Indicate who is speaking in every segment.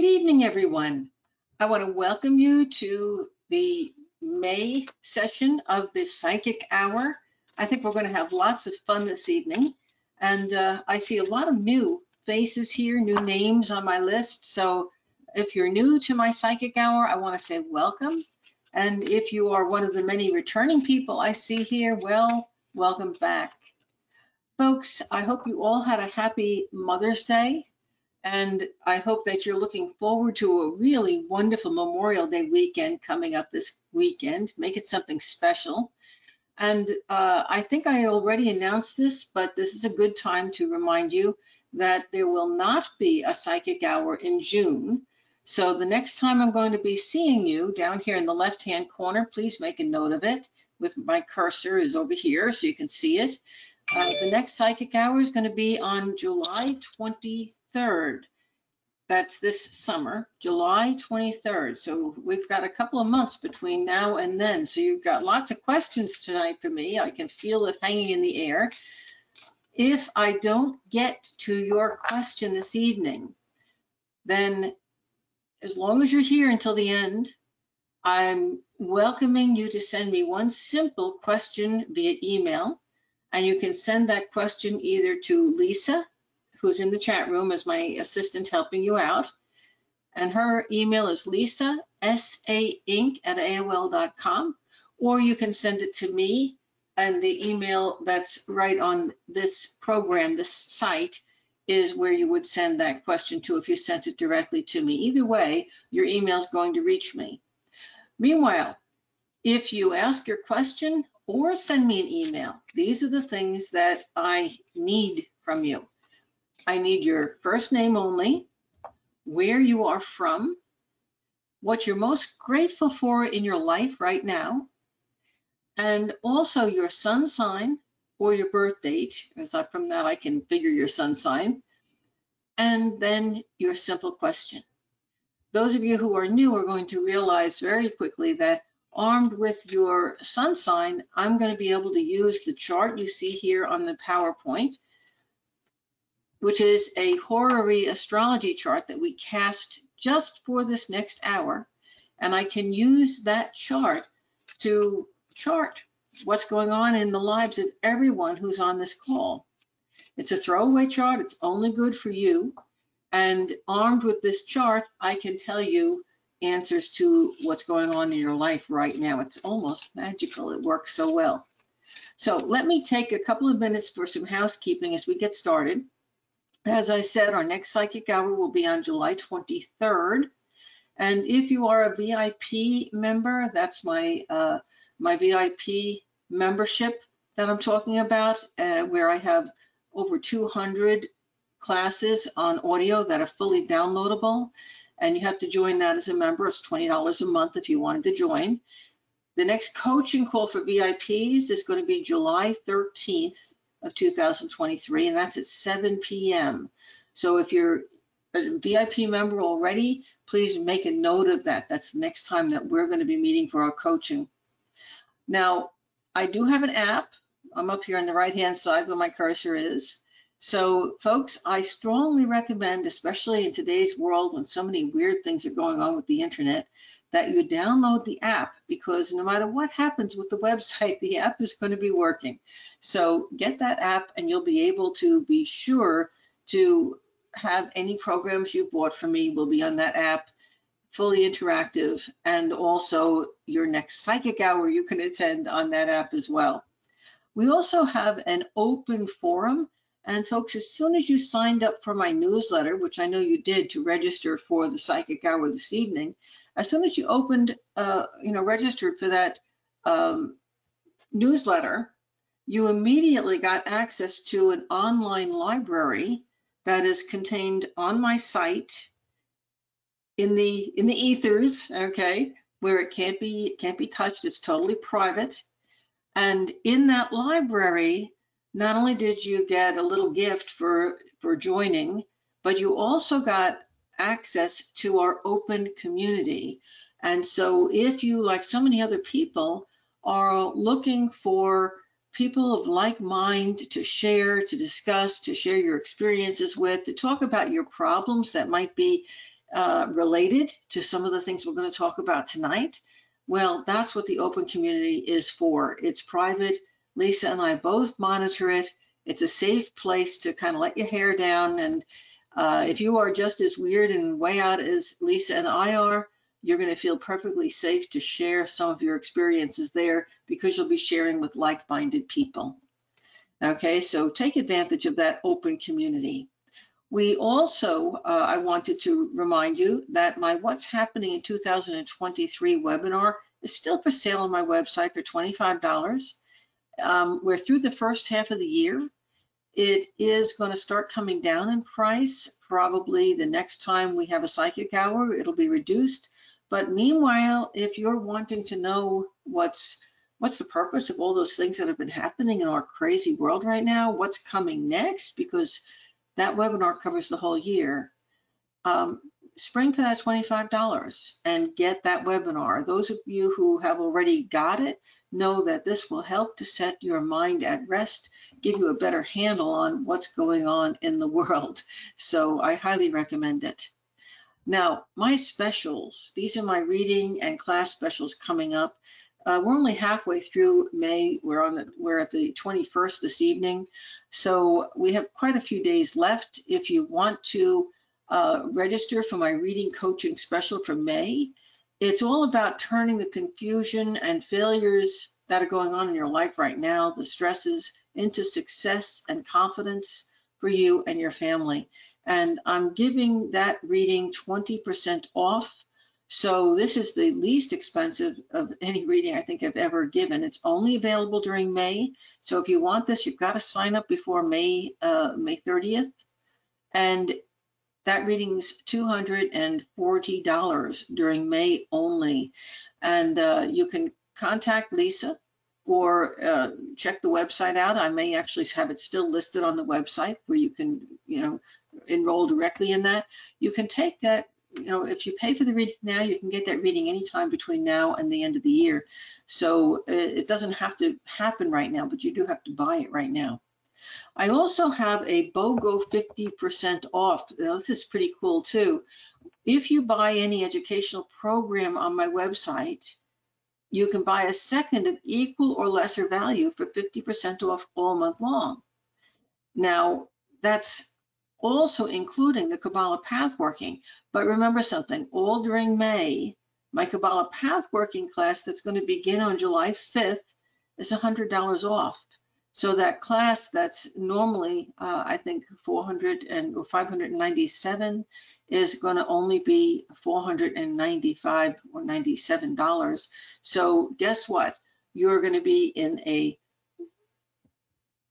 Speaker 1: Good evening, everyone. I want to welcome you to the May session of the Psychic Hour. I think we're going to have lots of fun this evening. And I see a lot of new faces here, new names on my list. So if you're new to my Psychic Hour, I want to say welcome. And if you are one of the many returning people I see here, well, welcome back. Folks, I hope you all had a happy Mother's Day. And I hope that you're looking forward to a really wonderful Memorial Day weekend coming up this weekend. Make it something special. And I think I already announced this, but this is a good time to remind you that there will not be a Psychic Hour in June. So the next time I'm going to be seeing you down here in the left-hand corner, please make a note of it. With my cursor is over here so you can see it. The next Psychic Hour is going to be on July 23rd. That's this summer, July 23rd. So we've got a couple of months between now and then. So you've got lots of questions tonight for me. I can feel it hanging in the air. If I don't get to your question this evening, then as long as you're here until the end, I'm welcoming you to send me one simple question via email. And you can send that question either to Lisa, who's in the chat room as my assistant helping you out. And her email is lisasainc@aol.com, or you can send it to me, and the email that's right on this program, this site, is where you would send that question to if you sent it directly to me. Either way, your email is going to reach me. Meanwhile, if you ask your question or send me an email, these are the things that I need from you. I need your first name only, where you are from, what you're most grateful for in your life right now, and also your sun sign or your birth date, as from that I can figure your sun sign, and then your simple question. Those of you who are new are going to realize very quickly that armed with your sun sign, I'm going to be able to use the chart you see here on the PowerPoint, which is a horary astrology chart that we cast just for this next hour. And I can use that chart to chart what's going on in the lives of everyone who's on this call. It's a throwaway chart. It's only good for you. And armed with this chart, I can tell you answers to what's going on in your life right now. It's almost magical. It works so well. So let me take a couple of minutes for some housekeeping as we get started. As I said, our next Psychic Hour will be on July 23rd. And if you are a VIP member, that's my VIP membership that I'm talking about, where I have over 200 classes on audio that are fully downloadable. And you have to join that as a member. It's $20 a month if you wanted to join. The next coaching call for VIPs is going to be July 13th of 2023, and that's at 7 p.m. So if you're a VIP member already, please make a note of that. That's the next time that we're going to be meeting for our coaching. Now, I do have an app. I'm up here on the right-hand side where my cursor is. So folks, I strongly recommend, especially in today's world when so many weird things are going on with the internet, that you download the app, because no matter what happens with the website, the app is going to be working. So get that app and you'll be able to be sure to have any programs you bought from me will be on that app, fully interactive, and also your next Psychic Hour you can attend on that app as well. We also have an open forum. And folks, as soon as you signed up for my newsletter, which I know you did to register for the Psychic Hour this evening, as soon as you registered for that newsletter, you immediately got access to an online library that is contained on my site in the ethers, okay, where it can't be touched. It's totally private. And in that library, not only did you get a little gift for joining, but you also got access to our open community. And so if you, like so many other people, are looking for people of like mind to share, to discuss, to share your experiences with, to talk about your problems that might be related to some of the things we're going to talk about tonight, well, that's what the open community is for. It's private. Lisa and I both monitor it. It's a safe place to kind of let your hair down. And if you are just as weird and way out as Lisa and I are, you're going to feel perfectly safe to share some of your experiences there because you'll be sharing with like-minded people. Okay, so take advantage of that open community. We also, I wanted to remind you that my What's Happening in 2023 webinar is still for sale on my website for $25. We're through the first half of the year. It is going to start coming down in price. Probably the next time we have a psychic hour, it'll be reduced. But meanwhile, if you're wanting to know what's the purpose of all those things that have been happening in our crazy world right now, what's coming next, because that webinar covers the whole year, spring for that $25 and get that webinar. Those of you who have already got it know that this will help to set your mind at rest, give you a better handle on what's going on in the world. So I highly recommend it. Now, my specials, these are my reading and class specials coming up. We're only halfway through May. We're at the 21st this evening. So we have quite a few days left. If you want to register for my reading coaching special for May, it's all about turning the confusion and failures that are going on in your life right now, the stresses, into success and confidence for you and your family. And I'm giving that reading 20% off. So this is the least expensive of any reading I think I've ever given. It's only available during May. So if you want this, you've got to sign up before May 30th. And that reading's $240 during May only. And you can contact Lisa or check the website out. I may actually have it still listed on the website where you can, enroll directly in that. You can take that, if you pay for the reading now, you can get that reading anytime between now and the end of the year. So it doesn't have to happen right now, but you do have to buy it right now. I also have a BOGO 50% off. Now, this is pretty cool too. If you buy any educational program on my website, you can buy a second of equal or lesser value for 50% off all month long. Now, that's also including the Kabbalah Pathworking. But remember something, all during May, my Kabbalah Pathworking class that's going to begin on July 5th is $100 off. So that class that's normally, I think, $400 or $597 is going to only be $495 or $97. So guess what? You're going to be in a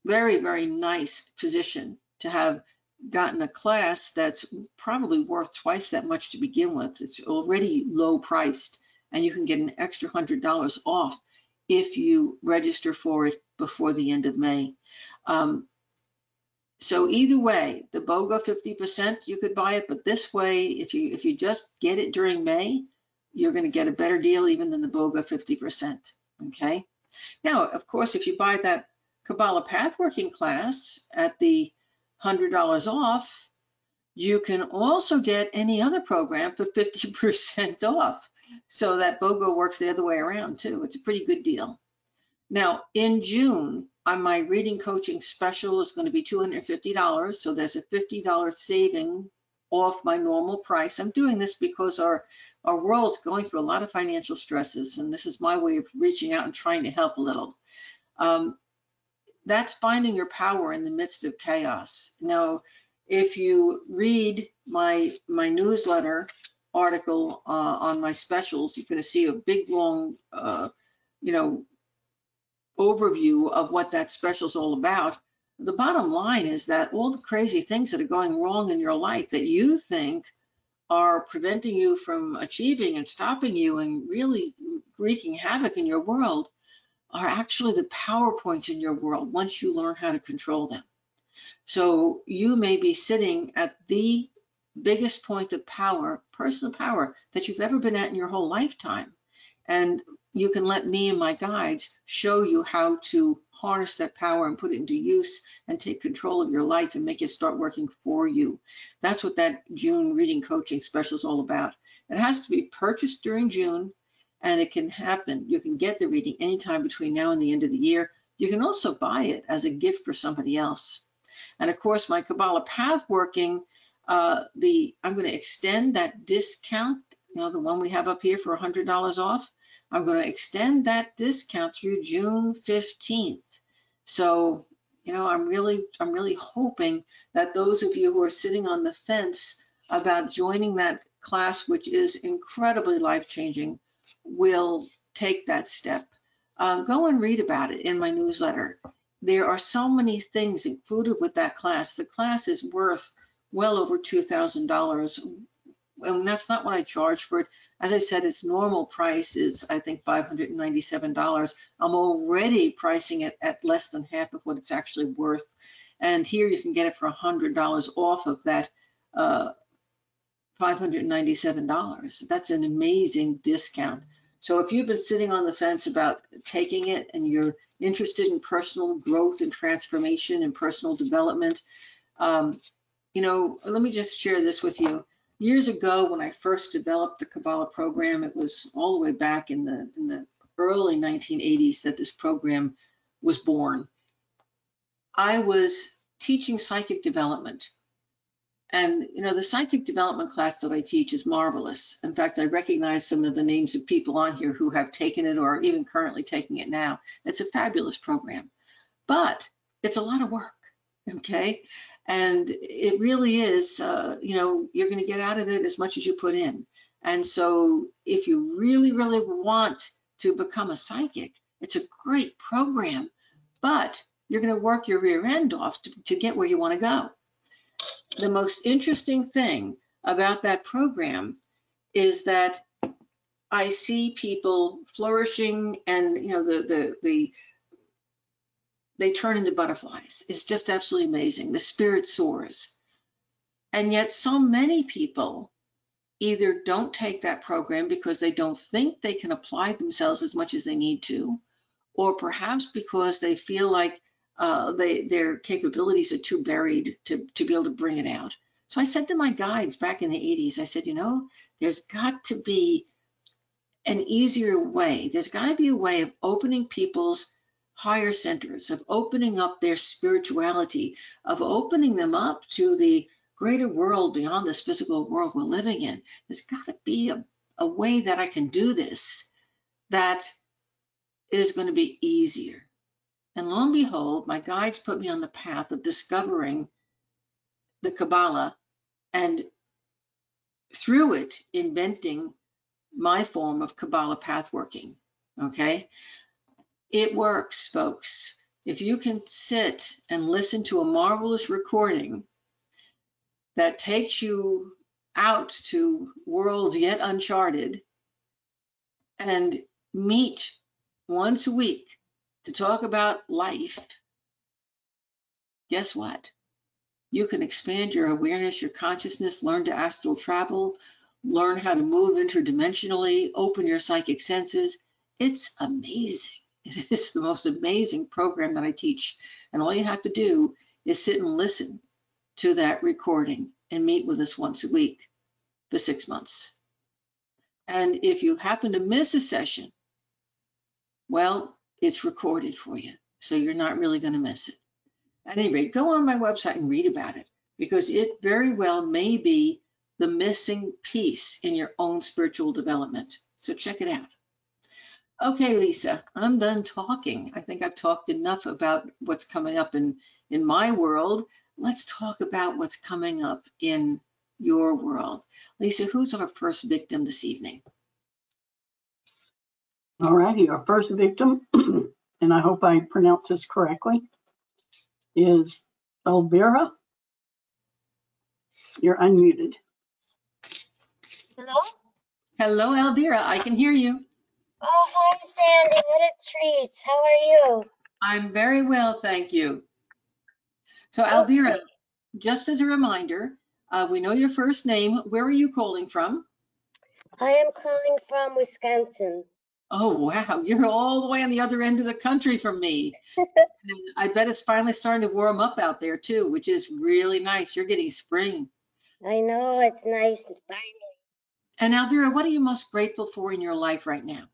Speaker 1: very, very nice position to have gotten a class that's probably worth twice that much to begin with. It's already low priced, and you can get an extra $100 off if you register for it before the end of May. So either way, the BOGO 50%, you could buy it, but this way, if you just get it during May, you're going to get a better deal even than the BOGO 50%. Okay. Now, of course, if you buy that Kabbalah Pathworking class at the $100 off, you can also get any other program for 50% off. So that BOGO works the other way around too. It's a pretty good deal. Now, in June, on my reading coaching special is going to be $250. So there's a $50 saving off my normal price. I'm doing this because our world's going through a lot of financial stresses, and this is my way of reaching out and trying to help a little. That's finding your power in the midst of chaos. Now, if you read my newsletter article on my specials, you're going to see a big, long, overview of what that special is all about. The bottom line is that all the crazy things that are going wrong in your life that you think are preventing you from achieving and stopping you and really wreaking havoc in your world are actually the power points in your world once you learn how to control them. So you may be sitting at the biggest point of power, personal power, that you've ever been at in your whole lifetime. And you can let me and my guides show you how to harness that power and put it into use and take control of your life and make it start working for you. That's what that June reading coaching special is all about. It has to be purchased during June, and it can happen. You can get the reading anytime between now and the end of the year. You can also buy it as a gift for somebody else. And of course, my Kabbalah Path Working, I'm going to extend that discount, the one we have up here for $100 off. I'm going to extend that discount through June 15th. So, I'm really hoping that those of you who are sitting on the fence about joining that class, which is incredibly life-changing, will take that step. Go and read about it in my newsletter. There are so many things included with that class. The class is worth well over $2,000. And that's not what I charge for it. As I said, its normal price is, I think, $597. I'm already pricing it at less than half of what it's actually worth. And here you can get it for $100 off of that $597. That's an amazing discount. So if you've been sitting on the fence about taking it and you're interested in personal growth and transformation and personal development, let me just share this with you. Years ago, when I first developed the Kabbalah program, it was all the way back in the early 1980s that this program was born. I was teaching psychic development. And, the psychic development class that I teach is marvelous. In fact, I recognize some of the names of people on here who have taken it or are even currently taking it now. It's a fabulous program, but it's a lot of work, okay? And it really is, you're going to get out of it as much as you put in. And so if you really, really want to become a psychic, it's a great program, but you're going to work your rear end off to get where you want to go. The most interesting thing about that program is that I see people flourishing and, they turn into butterflies. It's just absolutely amazing. The spirit soars. And yet so many people either don't take that program because they don't think they can apply themselves as much as they need to, or perhaps because they feel like their capabilities are too buried to be able to bring it out. So I said to my guides back in the 80s, I said, there's got to be an easier way. There's got to be a way of opening people's higher centers, of opening up their spirituality, of opening them up to the greater world beyond this physical world we're living in. There's got to be a way that I can do this that is going to be easier. And lo and behold, my guides put me on the path of discovering the Kabbalah and through it inventing my form of Kabbalah path working, okay? It works, folks. If you can sit and listen to a marvelous recording that takes you out to worlds yet uncharted and meet once a week to talk about life, guess what? You can expand your awareness, your consciousness, learn to astral travel, learn how to move interdimensionally, open your psychic senses. It's amazing. It is the most amazing program that I teach. And all you have to do is sit and listen to that recording and meet with us once a week for 6 months. And if you happen to miss a session, well, it's recorded for you. So you're not really going to miss it. At any rate, go on my website and read about it, because it very well may be the missing piece in your own spiritual development. So check it out. Okay, Lisa, I'm done talking. I think I've talked enough about what's coming up in my world. Let's talk about what's coming up in your world. Lisa, who's our first victim this evening?
Speaker 2: All righty, our first victim, and I hope I pronounce this correctly, is Elvira. You're unmuted.
Speaker 3: Hello?
Speaker 1: Hello, Elvira. I can hear you.
Speaker 3: Oh, hi, Sandy. What a treat. How are you?
Speaker 1: I'm very well, thank you. So, Elvira, just as a reminder, we know your first name. Where are you calling from?
Speaker 3: I am calling from Wisconsin.
Speaker 1: Oh, wow. You're all the way on the other end of the country from me. And I bet it's finally starting to warm up out there too, which is really nice. You're getting spring.
Speaker 3: I know, it's nice. Finally.
Speaker 1: And Elvira, what are you most grateful for in your life right now?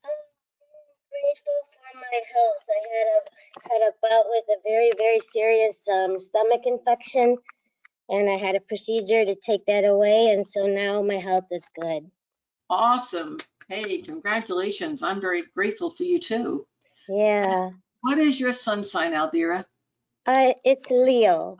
Speaker 3: I'm grateful for my health. I had a bout with a very, very serious stomach infection, and I had a procedure to take that away, and so now my health is good.
Speaker 1: Awesome. Hey, congratulations. I'm very grateful for you too.
Speaker 3: Yeah.
Speaker 1: What is your sun sign, Elvira?
Speaker 3: It's Leo.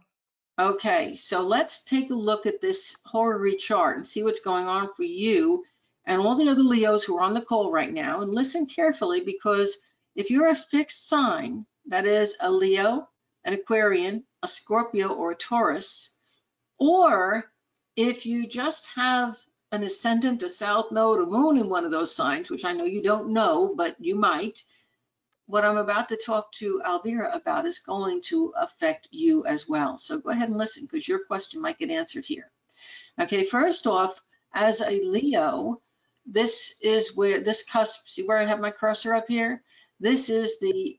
Speaker 1: Okay, so let's take a look at this horary chart and see what's going on for you and all the other Leos who are on the call right now. And listen carefully, because if you're a fixed sign, that is a Leo, an Aquarian, a Scorpio, or a Taurus, or if you just have an ascendant, a south node, a moon in one of those signs, which I know you don't know, but you might, what I'm about to talk to Elvira about is going to affect you as well. So go ahead and listen, because your question might get answered here. Okay, first off, as a Leo, this is where this cusp, see where I have my cursor up here? This is the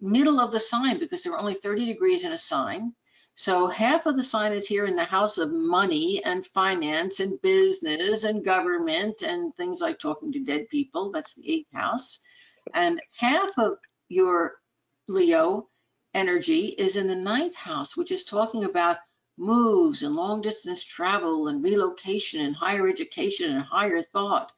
Speaker 1: middle of the sign, because there are only 30 degrees in a sign. So half of the sign is here in the house of money and finance and business and government and things like talking to dead people. That's the 8th house. And half of your Leo energy is in the 9th house, which is talking about moves and long distance travel and relocation and higher education and higher thought.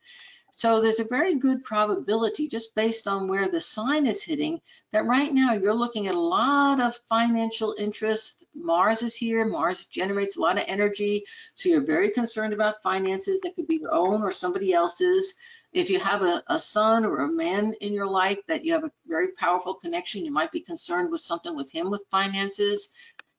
Speaker 1: So there's a very good probability, just based on where the sign is hitting, that right now you're looking at a lot of financial interest. Mars is here. Mars generates a lot of energy. So you're very concerned about finances. That could be your own or somebody else's. If you have a son or a man in your life that you have a very powerful connection, you might be concerned with something with him with finances.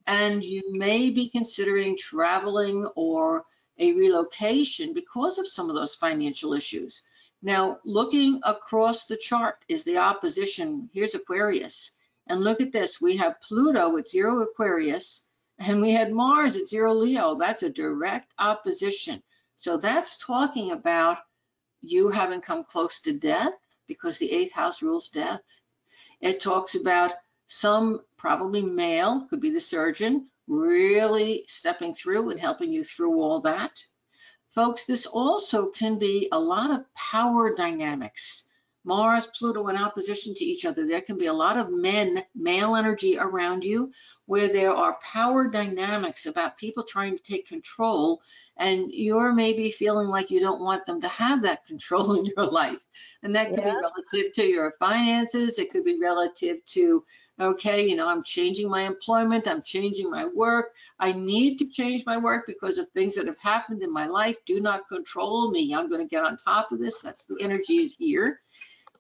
Speaker 1: And you may be considering traveling or a relocation because of some of those financial issues. Now, looking across the chart is the opposition. Here's Aquarius. And look at this. We have Pluto at 0 Aquarius, and we had Mars at 0 Leo. That's a direct opposition. So that's talking about you having come close to death, because the 8th house rules death. It talks about some, probably male, could be the surgeon, really stepping through and helping you through all that. Folks, this also can be a lot of power dynamics. Mars, Pluto in opposition to each other. There can be a lot of male energy around you, where there are power dynamics about people trying to take control, and you're maybe feeling like you don't want them to have that control in your life. And that could be
Speaker 3: Yeah.
Speaker 1: relative to your finances. It could be relative to, okay, I'm changing my employment, I'm changing my work. I need to change my work because of things that have happened in my life. Do not control me. I'm going to get on top of this. That's the energy here.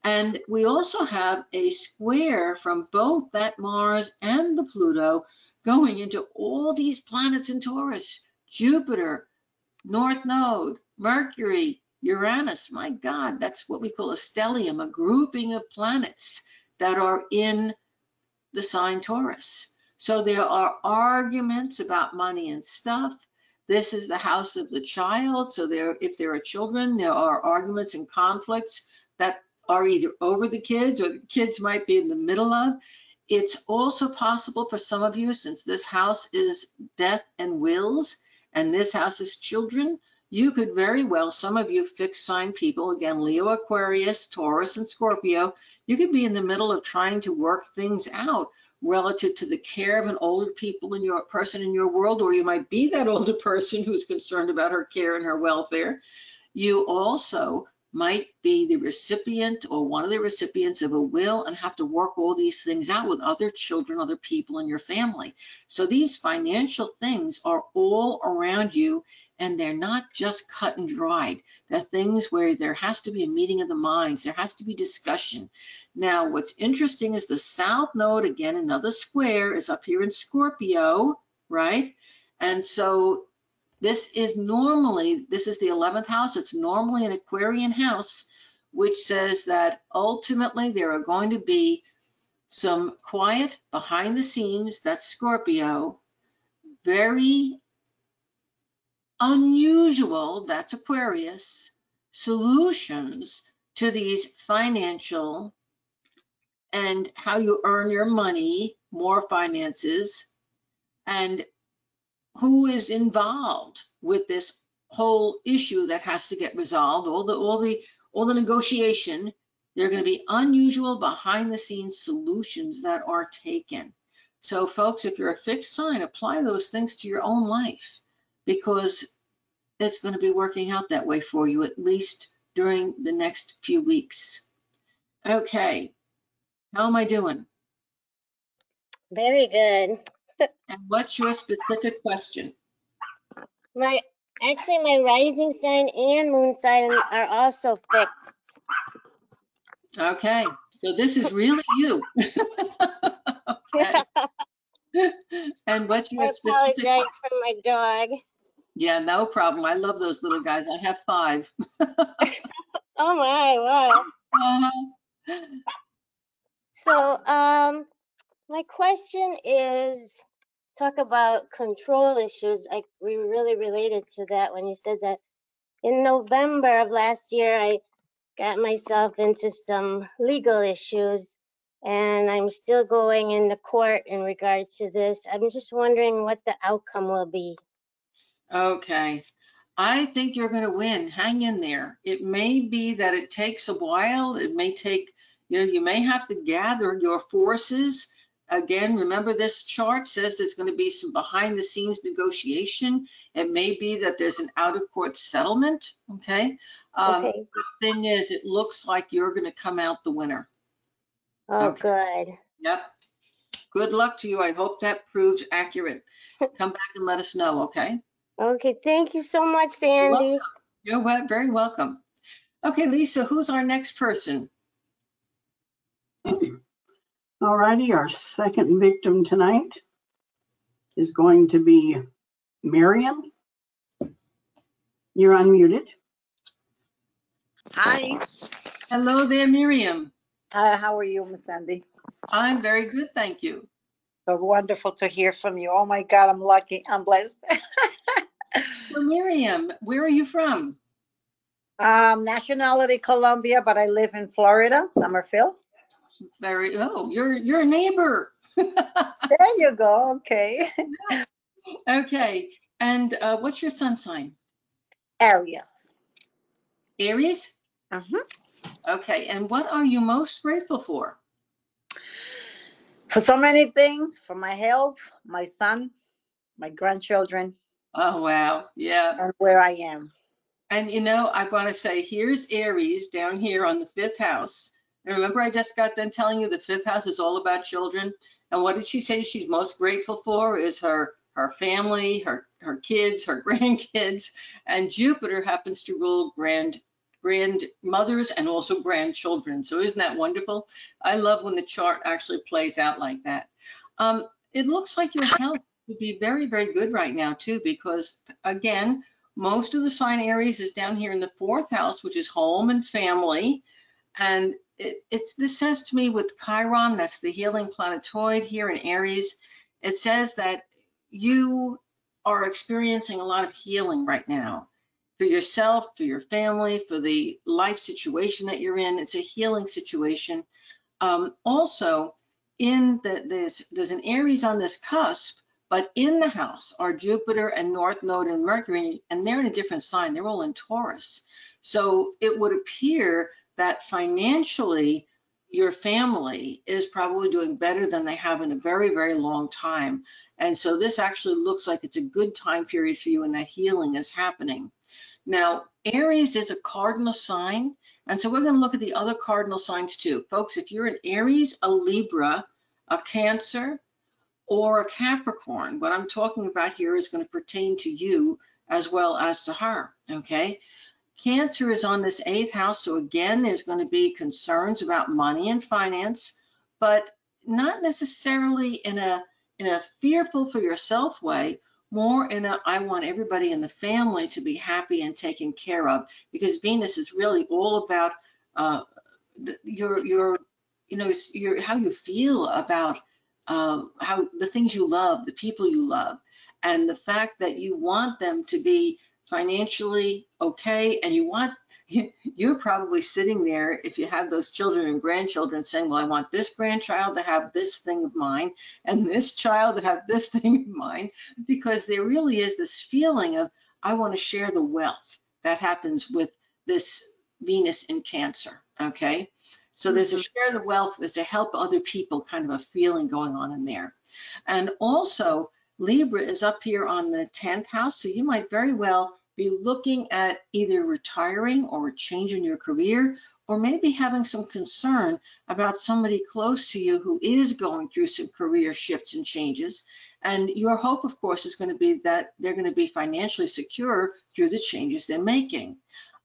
Speaker 1: And we also have a square from both that Mars and the Pluto going into all these planets in Taurus: Jupiter, North Node, Mercury, Uranus. My God, that's what we call a stellium, a grouping of planets that are in the sign Taurus. So there are arguments about money and stuff. This is the house of the child. So if there are children, there are arguments and conflicts that are either over the kids or the kids might be in the middle of. It's also possible for some of you, since this house is death and wills, and this house is children, you could very well, some of you fixed sign people, again, Leo, Aquarius, Taurus, and Scorpio, you could be in the middle of trying to work things out relative to the care of an older person in your world, or you might be that older person who's concerned about her care and her welfare. You also might be the recipient or one of the recipients of a will and have to work all these things out with other children, other people in your family. So these financial things are all around you, and they're not just cut and dried. They're things where there has to be a meeting of the minds. There has to be discussion. Now, what's interesting is the South Node, again, another square, is up here in Scorpio, right? And so this is the 11th house. It's normally an Aquarian house, which says that ultimately there are going to be some quiet behind the scenes, that's Scorpio, very unusual, that's Aquarius, solutions to these financial and how you earn your money, more finances, and who is involved with this whole issue that has to get resolved, all the negotiation. There are going to be unusual behind the scenes solutions that are taken. So folks, if you're a fixed sign, apply those things to your own life, because it's going to be working out that way for you, at least during the next few weeks. Okay, how am I doing?
Speaker 3: Very good.
Speaker 1: And what's your specific question?
Speaker 3: Actually, my rising sign and moon sign are also fixed.
Speaker 1: Okay, so this is really you. Okay. And what's your
Speaker 3: I
Speaker 1: specific
Speaker 3: apologize
Speaker 1: question?
Speaker 3: for my dog.
Speaker 1: Yeah, no problem. I love those little guys. I have 5.
Speaker 3: Oh my, wow.
Speaker 1: Uh-huh.
Speaker 3: So, my question is, talk about control issues. We really related to that when you said that in November of last year, I got myself into some legal issues, and I'm still going into court in regards to this. I'm just wondering what the outcome will be.
Speaker 1: Okay. I think you're going to win. Hang in there. It may be that it takes a while. It may take, you may have to gather your forces. Again, remember this chart says there's going to be some behind the scenes negotiation. It may be that there's an out of court settlement. Okay.
Speaker 3: Okay.
Speaker 1: The thing is, it looks like you're going to come out the winner.
Speaker 3: Oh,
Speaker 1: Okay.
Speaker 3: good.
Speaker 1: Yep. Good luck to you. I hope that proves accurate. Come back and let us know. Okay.
Speaker 3: Okay. Thank you so much,
Speaker 1: You're welcome.
Speaker 3: Sandy.
Speaker 1: You're very welcome. Okay, Lisa, who's our next person?
Speaker 2: All righty, our second victim tonight is going to be Miriam. You're unmuted.
Speaker 4: Hi.
Speaker 1: Hello there, Miriam.
Speaker 4: Hi, how are you, Miss Sandy?
Speaker 1: I'm very good, thank you.
Speaker 4: So wonderful to hear from you. Oh my God, I'm lucky. I'm blessed.
Speaker 1: So Miriam, where are you from?
Speaker 4: Nationality Colombia, but I live in Florida, Summerfield.
Speaker 1: You're a neighbor.
Speaker 4: There you go. Okay.
Speaker 1: Okay, and what's your sun sign?
Speaker 4: Aries.
Speaker 1: Aries?
Speaker 4: Uh-huh.
Speaker 1: Okay, and what are you most grateful for?
Speaker 4: For so many things, for my health, my son, my grandchildren,
Speaker 1: Oh, wow, yeah.
Speaker 4: and where I am.
Speaker 1: And I want to say, here's Aries down here on the 5th house. And remember, I just got done telling you the 5th house is all about children. And what did she say she's most grateful for is her family, her kids, her grandkids. And Jupiter happens to rule grandmothers and also grandchildren. So isn't that wonderful? I love when the chart actually plays out like that. It looks like your health would be very, very good right now too, because again, most of the sign Aries is down here in the 4th house, which is home and family. And this says to me with Chiron, that's the healing planetoid here in Aries, it says that you are experiencing a lot of healing right now for yourself, for your family, for the life situation that you're in. It's a healing situation. Also, there's an Aries on this cusp, but in the house are Jupiter and North Node and Mercury, and they're in a different sign. They're all in Taurus. So it would appear that financially, your family is probably doing better than they have in a very, very long time. And so this actually looks like it's a good time period for you, and that healing is happening. Now, Aries is a cardinal sign, and so we're going to look at the other cardinal signs too. Folks, if you're an Aries, a Libra, a Cancer, or a Capricorn, what I'm talking about here is going to pertain to you as well as to her, okay? Cancer is on this 8th house, so again, there's going to be concerns about money and finance, but not necessarily in a fearful for yourself way, more in a I want everybody in the family to be happy and taken care of, because Venus is really all about your how you feel about how the things you love, the people you love, and the fact that you want them to be financially okay, and you're probably sitting there, if you have those children and grandchildren, saying, well, I want this grandchild to have this thing of mine and this child to have this thing of mine, because there really is this feeling of, I want to share the wealth that happens with this Venus in Cancer, okay? So there's a share the wealth, there's a help other people kind of a feeling going on in there. And also, Libra is up here on the 10th house, so you might very well be looking at either retiring or changing your career, or maybe having some concern about somebody close to you who is going through some career shifts and changes. And your hope, of course, is going to be that they're going to be financially secure through the changes they're making.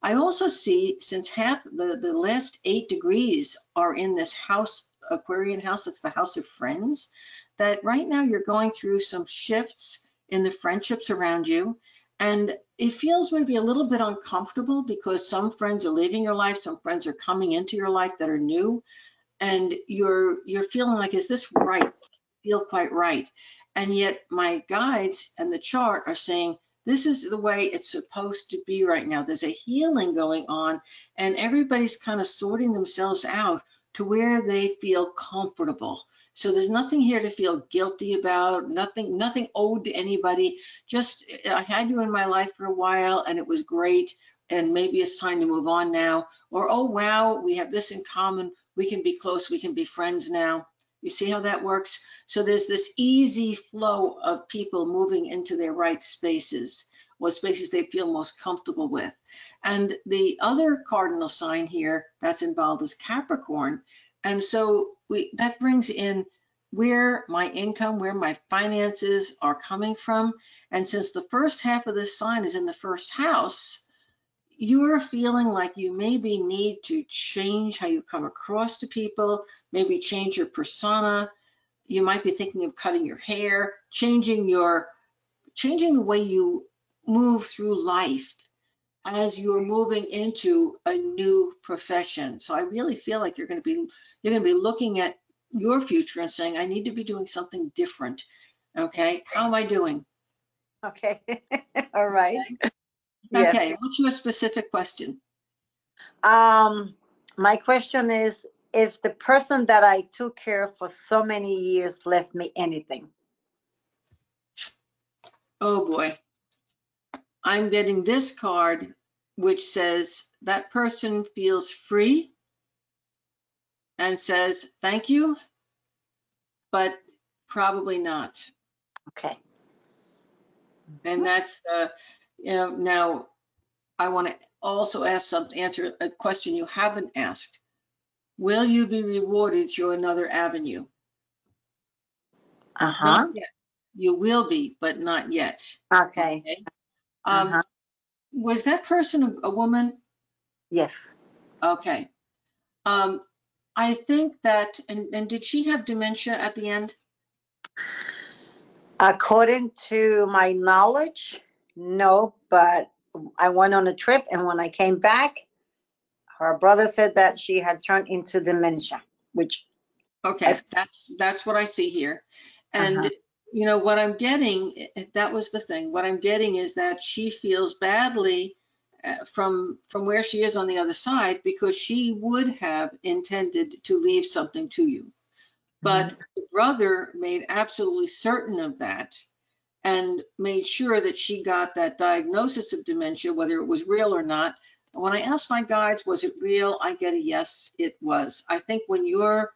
Speaker 1: I also see, since half the last 8 degrees are in this house, Aquarian house, that's the house of friends, that right now you're going through some shifts in the friendships around you. And it feels maybe a little bit uncomfortable because some friends are leaving your life, some friends are coming into your life that are new, and you're feeling like, is this right? Feel quite right. And yet my guides and the chart are saying, this is the way it's supposed to be right now. There's a healing going on, and everybody's kind of sorting themselves out to where they feel comfortable. So there's nothing here to feel guilty about, nothing owed to anybody. Just, I had you in my life for a while and it was great, and maybe it's time to move on now. Or, oh, wow, we have this in common. We can be close, we can be friends now. You see how that works? So there's this easy flow of people moving into their right spaces, what spaces they feel most comfortable with. And the other cardinal sign here that's involved is Capricorn. And so that brings in where my income, where my finances are coming from. And since the first half of this sign is in the first house, you're feeling like you maybe need to change how you come across to people, maybe change your persona. You might be thinking of cutting your hair, changing the way you move through life as you're moving into a new profession. So I really feel like you're going to be looking at your future and saying, I need to be doing something different. Okay, how am I doing?
Speaker 4: Okay. All right.
Speaker 1: Okay,
Speaker 4: Yes.
Speaker 1: okay. What's your specific question?
Speaker 4: My question is, if the person that I took care of for so many years left me anything.
Speaker 1: Oh boy. I'm getting this card, which says that person feels free and says, thank you, but probably not.
Speaker 4: Okay.
Speaker 1: And that's, now I want to also answer a question you haven't asked. Will you be rewarded through another avenue?
Speaker 4: Uh-huh.
Speaker 1: Not yet. You will be, but not yet.
Speaker 4: Okay.
Speaker 1: Okay.
Speaker 4: Uh-huh.
Speaker 1: Was that person a woman?
Speaker 4: Yes.
Speaker 1: Okay. I think that, and did she have dementia at the end?
Speaker 4: According to my knowledge, no, but I went on a trip, and when I came back, her brother said that she had turned into dementia, which
Speaker 1: Okay, that's what I see here. And you know what I'm getting, that was the thing. What I'm getting is that she feels badly from where she is on the other side, because she would have intended to leave something to you. But the brother made absolutely certain of that and made sure that she got that diagnosis of dementia, whether it was real or not. When I asked my guides, was it real? I get a yes, it was. I think when you're,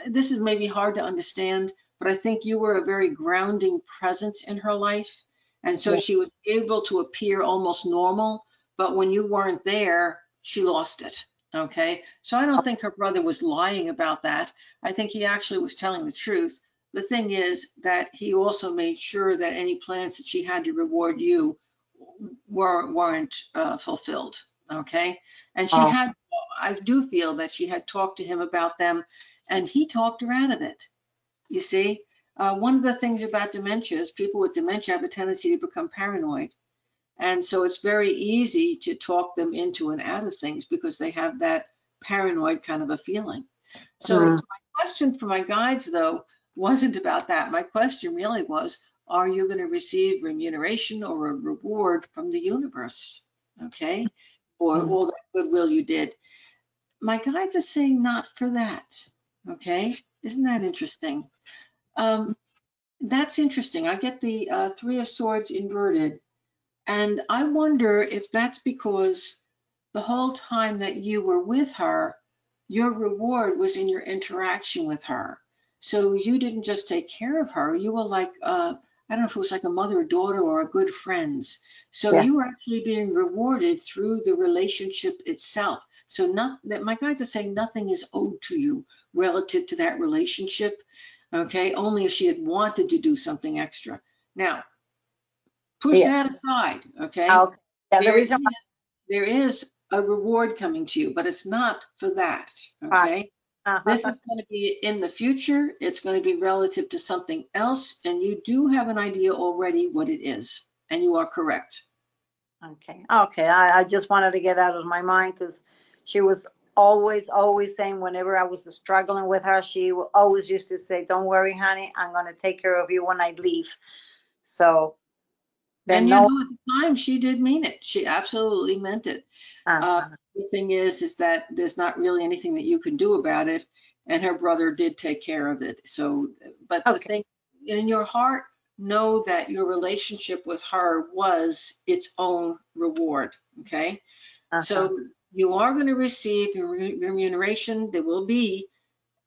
Speaker 1: this is maybe hard to understand, but I think you were a very grounding presence in her life. And so she was able to appear almost normal, but when you weren't there, she lost it. Okay. So I don't think her brother was lying about that. I think he actually was telling the truth. The thing is that he also made sure that any plans that she had to reward you weren't fulfilled. Okay. And she had, I do feel that she had talked to him about them, and he talked her out of it. You see, one of the things about dementia is people with dementia have a tendency to become paranoid. And so it's very easy to talk them into and out of things because they have that paranoid kind of a feeling. So my question for my guides, though, wasn't about that. My question really was, are you going to receive remuneration or a reward from the universe? Okay, for all that goodwill you did. My guides are saying not for that. Okay, isn't that interesting? That's interesting. I get the Three of Swords inverted, and I wonder if that's because the whole time that you were with her, your reward was in your interaction with her. So you didn't just take care of her, you were like, I don't know if it was like a mother or daughter or a good friends. So
Speaker 4: Yeah.
Speaker 1: you were actually being rewarded through the relationship itself. So not that my guides are saying nothing is owed to you relative to that relationship. Okay, only if she had wanted to do something extra. Now, push
Speaker 4: Yeah.
Speaker 1: that aside, okay?
Speaker 4: Okay. Yeah. The
Speaker 1: There
Speaker 4: reason
Speaker 1: is there is a reward coming to you, but it's not for that,
Speaker 4: why.
Speaker 1: okay? This is going to be in the future. It's going to be relative to something else, and you do have an idea already what it is, and you are correct.
Speaker 4: Okay. Okay. I just wanted to get out of my mind because she was always saying whenever I was struggling with her, she always used to say, "Don't worry, honey, I'm going to take care of you when I leave." So then
Speaker 1: And
Speaker 4: no.
Speaker 1: at the time, she did mean it. She absolutely meant it.
Speaker 4: Uh,
Speaker 1: The thing is that there's not really anything that you can do about it, and her brother did take care of it. So, but the
Speaker 4: okay.
Speaker 1: thing in your heart, know that your relationship with her was its own reward. Okay,
Speaker 4: Uh-huh.
Speaker 1: so you are going to receive your remuneration. There will be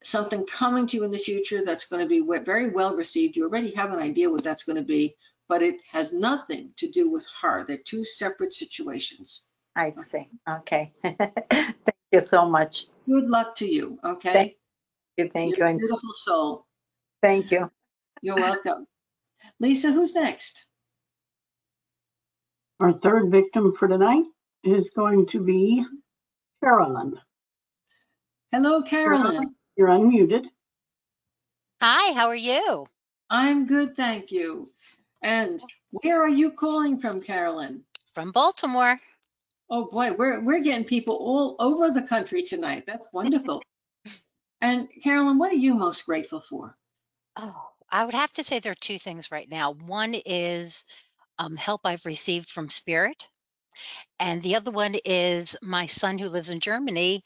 Speaker 1: something coming to you in the future that's going to be very well received. You already have an idea what that's going to be, but it has nothing to do with her. They're two separate situations.
Speaker 4: I see. Okay. Thank you so much.
Speaker 1: Good luck to you,
Speaker 4: Thank
Speaker 1: okay?
Speaker 4: you. Thank
Speaker 1: You're
Speaker 4: you.
Speaker 1: a
Speaker 4: And
Speaker 1: beautiful soul.
Speaker 4: thank you.
Speaker 1: You're welcome. Lisa, who's next?
Speaker 2: Our third victim for tonight is going to be Carolyn.
Speaker 1: Hello,
Speaker 2: Carolyn,
Speaker 1: Carolyn.
Speaker 2: you're unmuted.
Speaker 5: Hi, how are you?
Speaker 1: I'm good, thank you. And where are you calling from, Carolyn?
Speaker 5: From Baltimore.
Speaker 1: Oh boy, we're getting people all over the country tonight. That's wonderful. And Carolyn, what are you most grateful for?
Speaker 5: Oh, I would have to say there are two things right now. One is help I've received from Spirit, and the other one is my son who lives in Germany,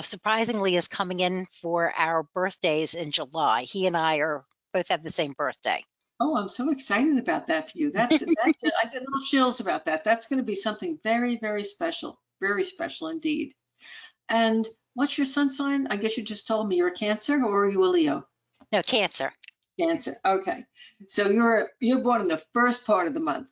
Speaker 5: surprisingly is coming in for our birthdays in July. He and I are both have the same birthday.
Speaker 1: Oh, I'm so excited about that for you. I get little chills about that. That's going to be something very, very special indeed. And what's your sun sign? I guess you just told me you're a Cancer, or are you a Leo?
Speaker 5: No, Cancer.
Speaker 1: Cancer. Okay. So you're born in the first part of the month.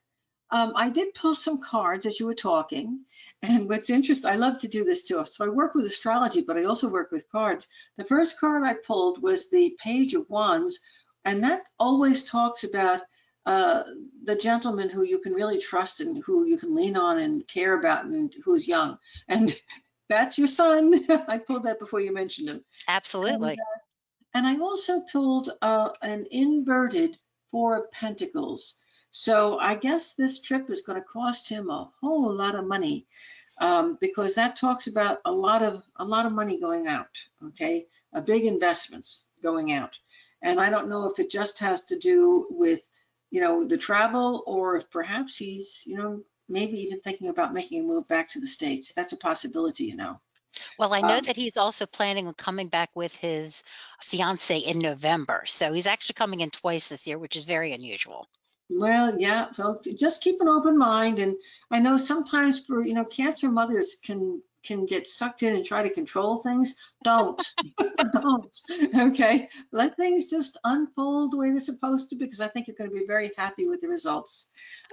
Speaker 1: I did pull some cards as you were talking. And what's interesting, I love to do this too. So I work with astrology, but I also work with cards. The first card I pulled was the Page of Wands, and that always talks about uh, the gentleman who you can really trust and who you can lean on and care about and who's young. And that's your son. I pulled that before you mentioned him. And
Speaker 5: Absolutely.
Speaker 1: and I also pulled an inverted Four of Pentacles. So I guess this trip is going to cost him a whole lot of money, because that talks about a lot of money going out. Okay, a big investments going out, and I don't know if it just has to do with the travel, or if perhaps he's maybe even thinking about making a move back to the States. That's a possibility.
Speaker 5: Well, I know
Speaker 1: Um,
Speaker 5: that he's also planning on coming back with his fiance in November. So he's actually coming in twice this year, which is very unusual.
Speaker 1: Well, yeah, so just keep an open mind. And I know sometimes for, Cancer mothers can get sucked in and try to control things. Don't, don't. Okay. Let things just unfold the way they're supposed to, because I think you're going to be very happy with the results.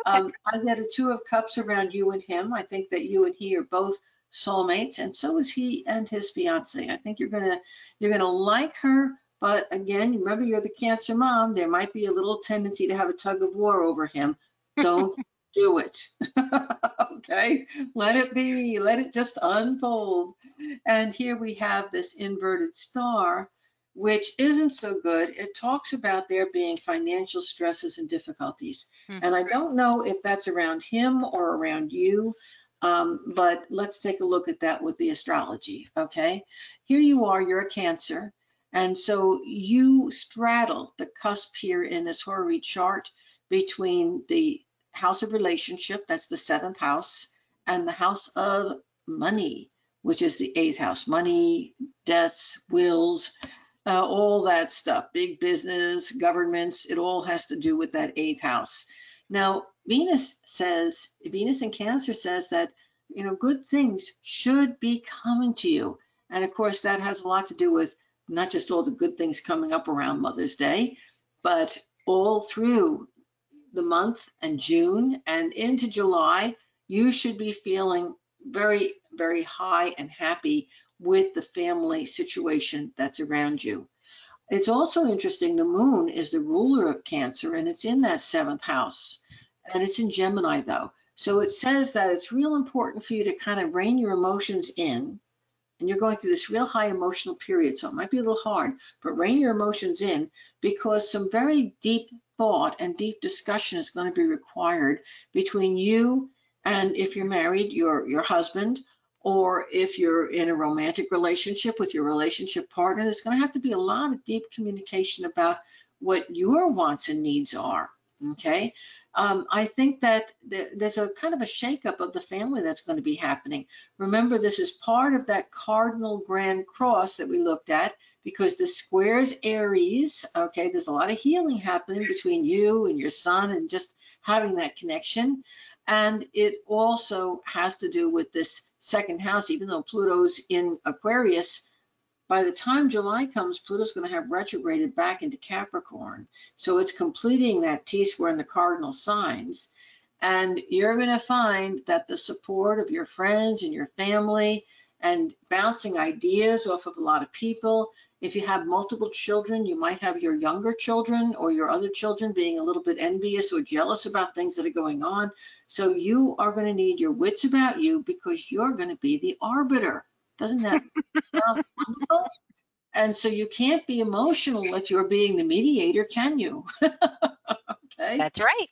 Speaker 5: Okay.
Speaker 1: I get a Two of Cups around you and him. I think that you and he are both soulmates, and so is he and his fiance. I think you're gonna like her. But again, remember, you're the Cancer mom. There might be a little tendency to have a tug of war over him. Don't do it. Okay? Let it be. Let it just unfold. And here we have this inverted star, which isn't so good. It talks about there being financial stresses and difficulties. And I don't know if that's around him or around you. But let's take a look at that with the astrology. Okay? Here you are, you're a Cancer. And so you straddle the cusp here in this horary chart between the house of relationship, that's the 7th house, and the house of money, which is the 8th house. Money, deaths, wills, all that stuff, big business, governments, it all has to do with that 8th house. Now, Venus in Cancer says that, good things should be coming to you. And of course, that has a lot to do with not just all the good things coming up around Mother's Day, but all through the month and June and into July, you should be feeling very, very high and happy with the family situation that's around you. It's also interesting, the moon is the ruler of Cancer, and it's in that 7th house, and it's in Gemini though. So it says that it's real important for you to kind of rein your emotions in, and you're going through this real high emotional period, so it might be a little hard, but rein your emotions in, because some very deep thought and deep discussion is going to be required between you and, if you're married, your husband, or if you're in a romantic relationship with your relationship partner. There's going to have to be a lot of deep communication about what your wants and needs are, okay? I think that there's a kind of a shakeup of the family that's going to be happening. Remember, this is part of that cardinal grand cross that we looked at, because the squares Aries, okay, there's a lot of healing happening between you and your son and just having that connection. And it also has to do with this 2nd house, even though Pluto's in Aquarius. By the time July comes, Pluto's going to have retrograded back into Capricorn. So it's completing that T-square in the cardinal signs. And you're going to find that the support of your friends and your family and bouncing ideas off of a lot of people. If you have multiple children, you might have your younger children or your other children being a little bit envious or jealous about things that are going on. So you are going to need your wits about you, because you're going to be the arbiter. Doesn't that sound wonderful? And so you can't be emotional if you're being the mediator, can you? Okay.
Speaker 5: That's right.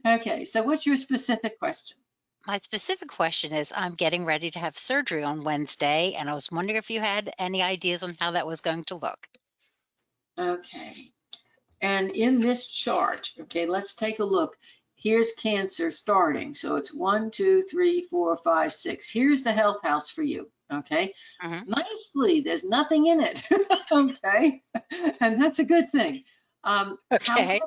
Speaker 1: Okay. So what's your specific question?
Speaker 5: My specific question is, I'm getting ready to have surgery on Wednesday, and I was wondering if you had any ideas on how that was going to look.
Speaker 1: Okay. And in this chart, okay, let's take a look. Here's Cancer starting. So it's 1, 2, 3, 4, 5, 6. Here's the health house for you. Okay. Nicely, there's nothing in it. Okay. And that's a good thing.
Speaker 5: Okay.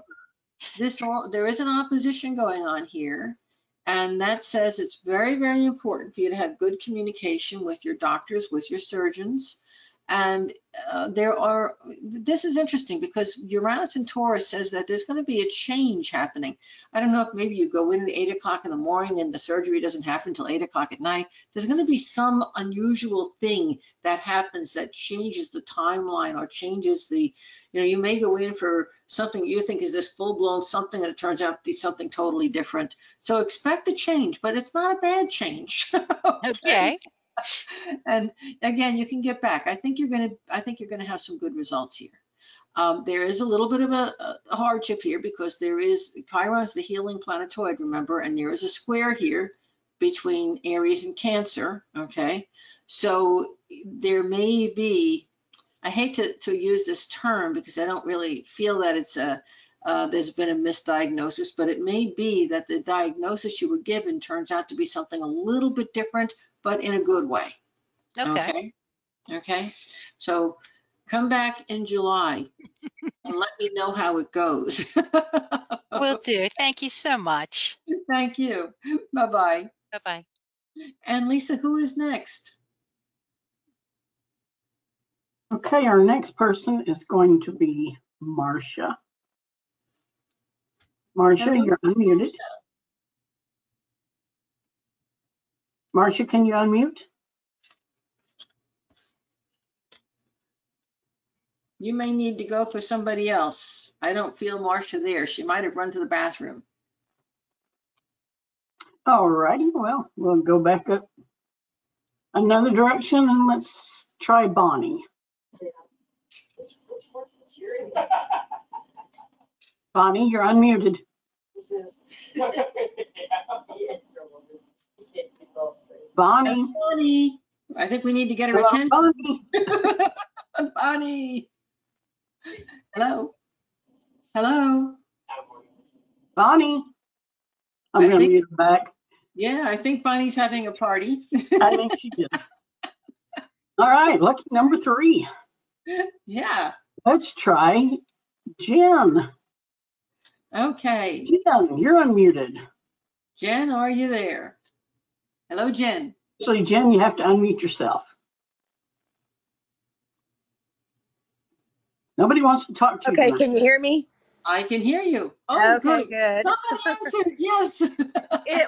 Speaker 1: However, there is an opposition going on here, and that says it's very, very important for you to have good communication with your doctors, with your surgeons. And this is interesting, because Uranus in Taurus says that there's going to be a change happening. I don't know if maybe you go in at 8 o'clock in the morning and the surgery doesn't happen until 8 o'clock at night. There's going to be some unusual thing that happens that changes the timeline, or changes the, you may go in for something you think is this full-blown something, and it turns out to be something totally different. So expect a change, but it's not a bad change.
Speaker 5: Okay.
Speaker 1: And again, you can get back. I think you're going to have some good results here. There is a little bit of a hardship here, because there is Chiron's the healing planetoid, remember, and there is a square here between Aries and Cancer. Okay, so there may be, I hate to use this term because I don't really feel that it's there's been a misdiagnosis, but it may be that the diagnosis you were given turns out to be something a little bit different, but in a good way.
Speaker 5: Okay.
Speaker 1: Okay. So come back in July and let me know how it goes.
Speaker 5: Will do. Thank you so much.
Speaker 1: Thank you. Bye-bye.
Speaker 5: Bye-bye.
Speaker 1: And Lisa, who is next?
Speaker 2: Okay, our next person is going to be Marcia. Marcia,
Speaker 1: Hello.
Speaker 2: you're unmuted. Marcia, can you unmute?
Speaker 1: You may need to go for somebody else. I don't feel Marcia there. She might have run to the bathroom.
Speaker 2: All righty, well, we'll go back up another direction and let's try Bonnie. Bonnie, you're unmuted. Bonnie.
Speaker 1: Bonnie, I think we need to get her
Speaker 2: Hello,
Speaker 1: attention.
Speaker 2: Bonnie.
Speaker 1: Bonnie. Hello. Hello.
Speaker 2: Bonnie, I'm
Speaker 1: I
Speaker 2: going to
Speaker 1: think,
Speaker 2: mute her back.
Speaker 1: yeah, I think Bonnie's having a party.
Speaker 2: I think she is. All right, lucky number 3.
Speaker 1: Yeah.
Speaker 2: Let's try Jen.
Speaker 1: Okay.
Speaker 2: Jen, you're unmuted.
Speaker 1: Jen, are you there? Hello, Jen.
Speaker 2: So, Jen, you have to unmute yourself. Nobody wants to talk to you
Speaker 6: Okay,
Speaker 2: tonight.
Speaker 6: can you hear me?
Speaker 1: I can hear you. Oh,
Speaker 6: Okay,
Speaker 1: good.
Speaker 6: good.
Speaker 1: Somebody answered. Yes.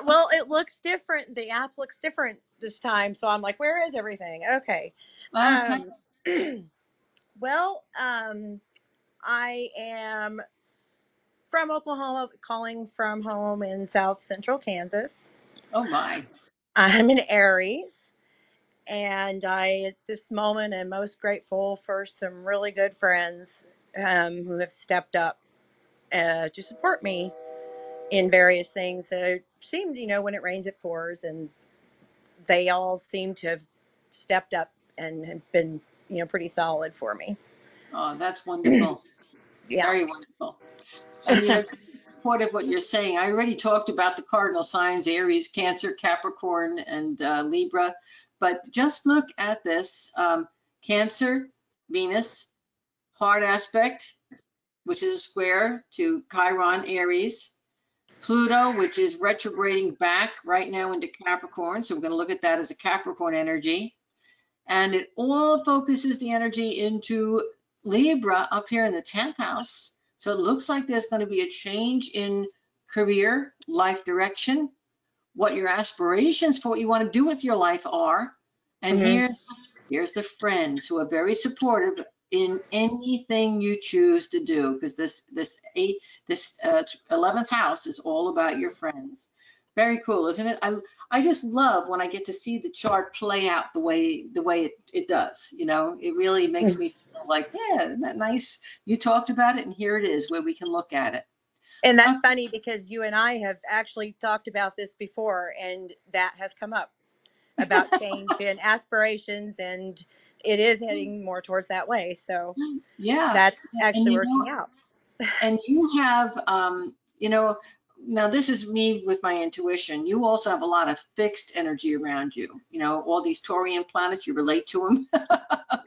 Speaker 6: Well, it looks different. The app looks different this time, so I'm like, where is everything? Okay.
Speaker 1: Okay.
Speaker 6: Um, well, I am from Oklahoma, calling from home in South Central Kansas.
Speaker 1: Oh, my.
Speaker 6: I'm an Aries, and I, at this moment, am most grateful for some really good friends who have stepped up to support me in various things. It seemed, when it rains, it pours, and they all seem to have stepped up and have been, pretty solid for me.
Speaker 1: Oh, that's wonderful.
Speaker 6: Yeah.
Speaker 1: Very wonderful. And, support of what you're saying, I already talked about the cardinal signs, Aries, Cancer, Capricorn, and Libra. But just look at this. Cancer, Venus, hard aspect, which is a square to Chiron, Aries. Pluto, which is retrograding back right now into Capricorn. So we're going to look at that as a Capricorn energy. And it all focuses the energy into Libra up here in the 10th house. So it looks like there's going to be a change in career, life direction, what your aspirations for what you want to do with your life are. And
Speaker 6: Hmm.
Speaker 1: here's the friends who are very supportive in anything you choose to do, because this 11th house is all about your friends. Very cool, isn't it? I just love when I get to see the chart play out the way it does. It really makes me feel like, yeah, isn't that nice? You talked about it, and here it is where we can look at it.
Speaker 6: And that's funny because you and I have actually talked about this before, and that has come up about change and aspirations, and it is heading more towards that way. So
Speaker 1: Yeah,
Speaker 6: that's
Speaker 1: and
Speaker 6: actually working out.
Speaker 1: and you have, now this is me with my intuition. You also have a lot of fixed energy around you. All these Taurian planets, you relate to them.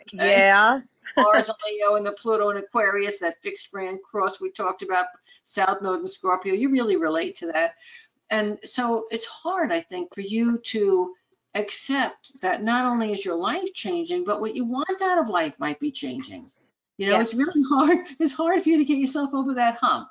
Speaker 1: Okay.
Speaker 6: Yeah.
Speaker 1: Mars and Leo and the Pluto and Aquarius, that fixed grand cross we talked about, South Node and Scorpio, you really relate to that. And so it's hard, I think, for you to accept that not only is your life changing, but what you want out of life might be changing. It's
Speaker 6: Yes.
Speaker 1: really hard. It's hard for you to get yourself over that hump.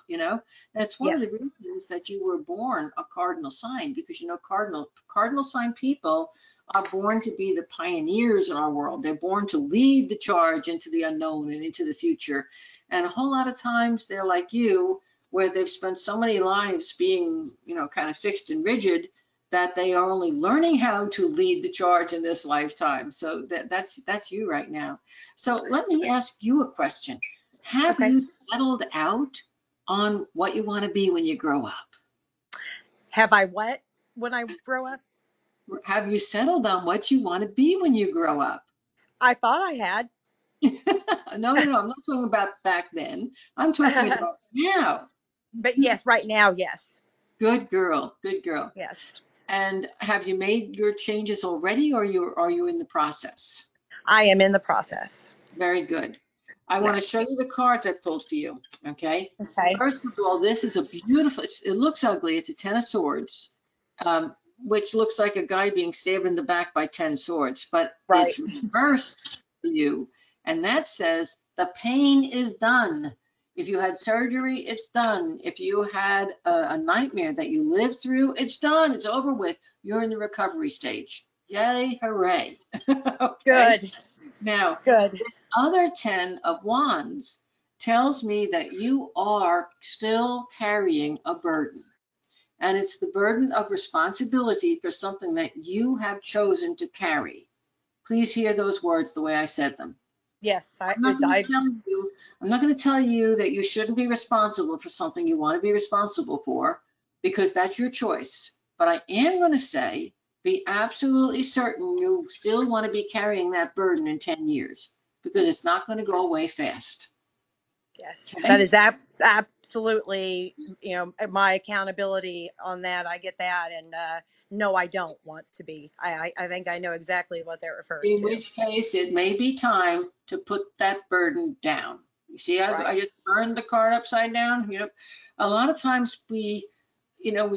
Speaker 1: That's one of the
Speaker 6: Yes.
Speaker 1: reasons that you were born a cardinal sign, because cardinal sign people are born to be the pioneers in our world. They're born to lead the charge into the unknown and into the future. And a whole lot of times they're like you, where they've spent so many lives being, kind of fixed and rigid, that they are only learning how to lead the charge in this lifetime. So that's you right now. So let me ask you a question. Have
Speaker 6: Okay.
Speaker 1: you settled out on what you want to be when you grow up?
Speaker 6: Have I what when I grow up?
Speaker 1: Have you settled on what you want to be when you grow up?
Speaker 6: I thought I had.
Speaker 1: No, I'm not talking about back then. I'm talking about now.
Speaker 6: But yes, right now, yes.
Speaker 1: Good girl, good girl.
Speaker 6: Yes.
Speaker 1: And have you made your changes already, or are you in the process?
Speaker 6: I am in the process.
Speaker 1: Very good. I want to show
Speaker 6: Yes.
Speaker 1: you the cards I pulled for you. Okay.
Speaker 6: Okay.
Speaker 1: First of all, this is a beautiful. It looks ugly. It's a 10 of swords, which looks like a guy being stabbed in the back by 10 swords, but
Speaker 6: Right.
Speaker 1: it's reversed for you, and that says the pain is done. If you had surgery, it's done. If you had a nightmare that you lived through, it's done. It's over with. You're in the recovery stage. Yay, hooray. Okay.
Speaker 6: Good.
Speaker 1: Now,
Speaker 6: Good.
Speaker 1: this other 10 of wands tells me that you are still carrying a burden. And it's the burden of responsibility for something that you have chosen to carry. Please hear those words the way I said them.
Speaker 6: Yes.
Speaker 1: I'm not going to tell you, I'm not going to tell you that you shouldn't be responsible for something you want to be responsible for, because that's your choice. But I am going to say, be absolutely certain you still want to be carrying that burden in 10 years, because it's not going to go away fast.
Speaker 6: Yes, that
Speaker 1: Okay.
Speaker 6: is absolutely, my accountability on that. I get that. And no, I don't want to be. I think I know exactly what that refers
Speaker 1: In
Speaker 6: to.
Speaker 1: which case, it may be time to put that burden down. You see, I
Speaker 6: Right.
Speaker 1: just turned the card upside down. A lot of times we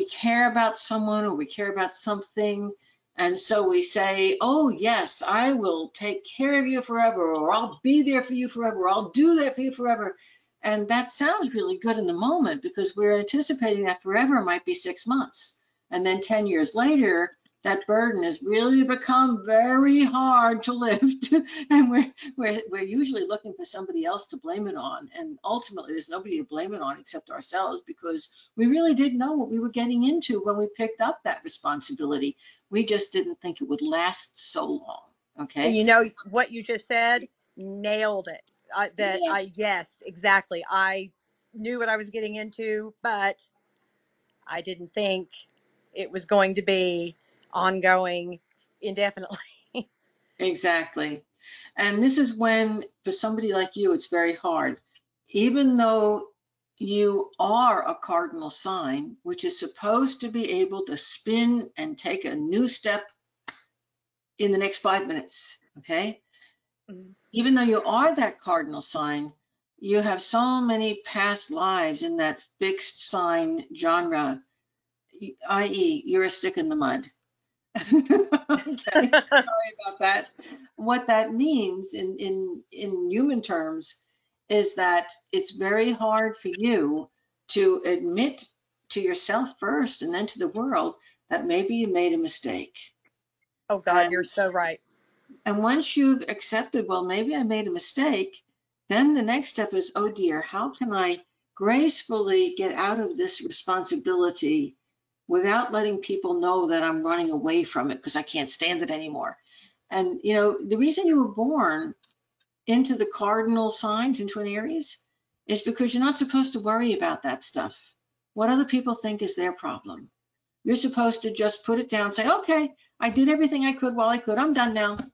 Speaker 1: care about someone or we care about something. And so we say, oh, yes, I will take care of you forever, or I'll be there for you forever, or I'll do that for you forever. And that sounds really good in the moment because we're anticipating that forever might be 6 months. And then 10 years later, that burden has really become very hard to lift. And we're usually looking for somebody else to blame it on. And ultimately, there's nobody to blame it on except ourselves because we really didn't know what we were getting into when we picked up that responsibility. We just didn't think it would last so long.
Speaker 6: And
Speaker 1: Okay.
Speaker 6: what you just said, nailed it.
Speaker 1: Yeah,
Speaker 6: Yes, exactly. I knew what I was getting into, but I didn't think it was going to be ongoing indefinitely.
Speaker 1: exactly. And this is when, for somebody like you, it's very hard. Even though you are a cardinal sign, which is supposed to be able to spin and take a new step in the next 5 minutes, okay?
Speaker 6: Mhm.
Speaker 1: Even though you are that cardinal sign, you have so many past lives in that fixed sign genre, i.e., you're a stick in the mud. Okay, sorry about that. What that means in human terms is that it's very hard for you to admit to yourself first and then to the world that maybe you made a mistake.
Speaker 6: Oh God, you're
Speaker 1: And
Speaker 6: so right.
Speaker 1: and once you've accepted, well, maybe I made a mistake, then the next step is, oh dear, how can I gracefully get out of this responsibility without letting people know that I'm running away from it because I can't stand it anymore? And the reason you were born into the cardinal signs into an Aries is because you're not supposed to worry about that stuff. What other people think is their problem. You're supposed to just put it down and say, okay, I did everything I could while I could. I'm done now.
Speaker 6: That,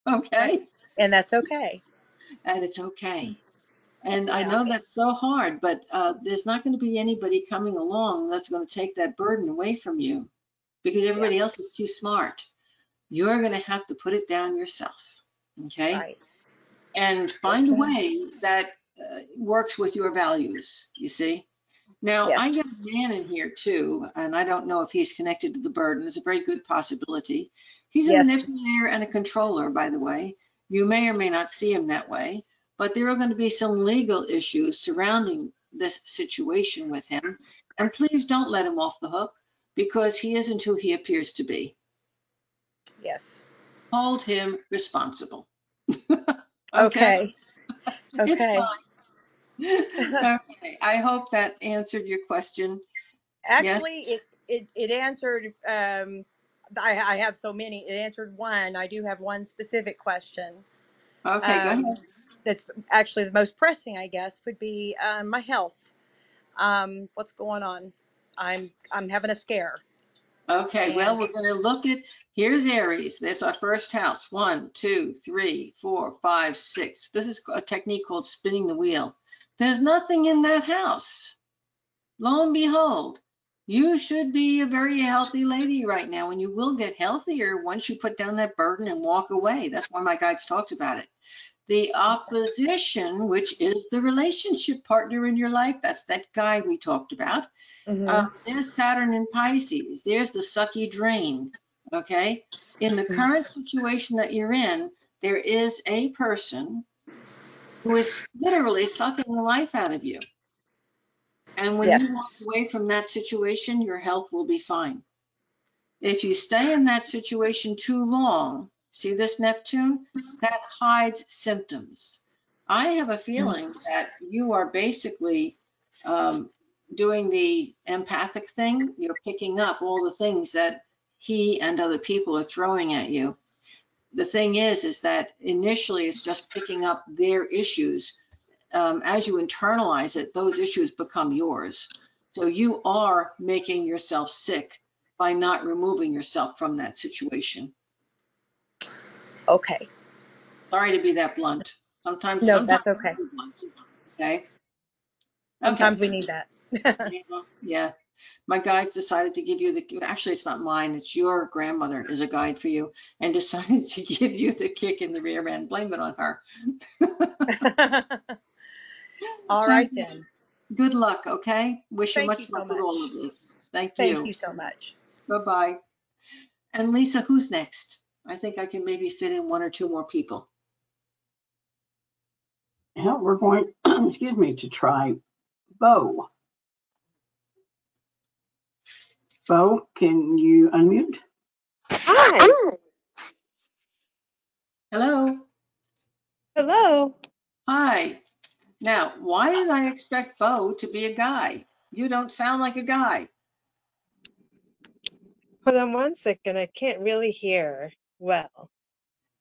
Speaker 1: Okay.
Speaker 6: and that's okay.
Speaker 1: And it's okay. And I
Speaker 6: Yeah.
Speaker 1: know that's so hard, but there's not going to be anybody coming along that's going to take that burden away from you because
Speaker 6: Yeah.
Speaker 1: everybody else is too smart. You're going to have to put it down yourself. Okay.
Speaker 6: Right.
Speaker 1: And
Speaker 6: Yes,
Speaker 1: find a
Speaker 6: ma'am.
Speaker 1: way that works with your values, you see. Now, I
Speaker 6: Yes.
Speaker 1: get a man in here too, and I don't know if he's connected to the burden. It's a very good possibility. He's a
Speaker 6: Yes.
Speaker 1: manipulator and a controller, by the way. You may or may not see him that way, but there are going to be some legal issues surrounding this situation with him. And please don't let him off the hook because he isn't who he appears to be.
Speaker 6: Yes.
Speaker 1: Hold him responsible. Okay?
Speaker 6: Okay.
Speaker 1: It's
Speaker 6: Okay.
Speaker 1: fine. Okay. I hope that answered your question. Yes?
Speaker 6: Actually, it answered. I have so many. It answered one. I do have one specific question.
Speaker 1: Okay, go
Speaker 6: Um,
Speaker 1: ahead.
Speaker 6: that's actually the most pressing, I guess, would be my health. What's going on? I'm having a scare,
Speaker 1: Okay, well,
Speaker 6: and
Speaker 1: we're going to look at, here's Aries. That's our first house. 1, 2, 3, 4, 5, 6. This is a technique called spinning the wheel. There's nothing in that house. Lo and behold, you should be a very healthy lady right now, and you will get healthier once you put down that burden and walk away. That's why my guides talked about it. The opposition, which is the relationship partner in your life, that's that guy we talked about.
Speaker 6: hmm
Speaker 1: There's Saturn in Pisces. There's the sucky drain. Okay. In the current situation that you're in, there is a person who is literally sucking the life out of you. And when you
Speaker 6: yes,
Speaker 1: walk away from that situation, your health will be fine. If you stay in that situation too long, see this Neptune? That hides symptoms. I have a feeling that you are basically um, doing the empathic thing. You're picking up all the things that he and other people are throwing at you. The thing is that initially it's just picking up their issues. As you internalize it, those issues become yours. So you are making yourself sick by not removing yourself from that situation.
Speaker 6: okay.
Speaker 1: Sorry to be that blunt. Sometimes
Speaker 6: No,
Speaker 1: I'm
Speaker 6: that's okay.
Speaker 1: too blunt. Okay. Okay.
Speaker 6: Sometimes we need that.
Speaker 1: Yeah. My guides decided to give you actually, it's not mine, it's your grandmother is a guide for you and decided to give you the kick in the rear end. Blame it on her.
Speaker 6: All
Speaker 1: Thank
Speaker 6: right
Speaker 1: you.
Speaker 6: then.
Speaker 1: Good luck, okay? Wish you
Speaker 6: Thank you
Speaker 1: much
Speaker 6: so
Speaker 1: luck with all of
Speaker 6: much.
Speaker 1: this. Thank
Speaker 6: Thank
Speaker 1: you.
Speaker 6: you so much.
Speaker 1: Bye-bye. And Lisa, who's next? I think I can maybe fit in one or two more people.
Speaker 2: Yeah, we're going, excuse me, to try Bo. Bo, can you unmute?
Speaker 7: Hi.
Speaker 1: Hello.
Speaker 7: Hello.
Speaker 1: Hi. Now, why did I expect Bo to be a guy? You don't sound like a guy.
Speaker 7: Hold on one second. I can't really hear well.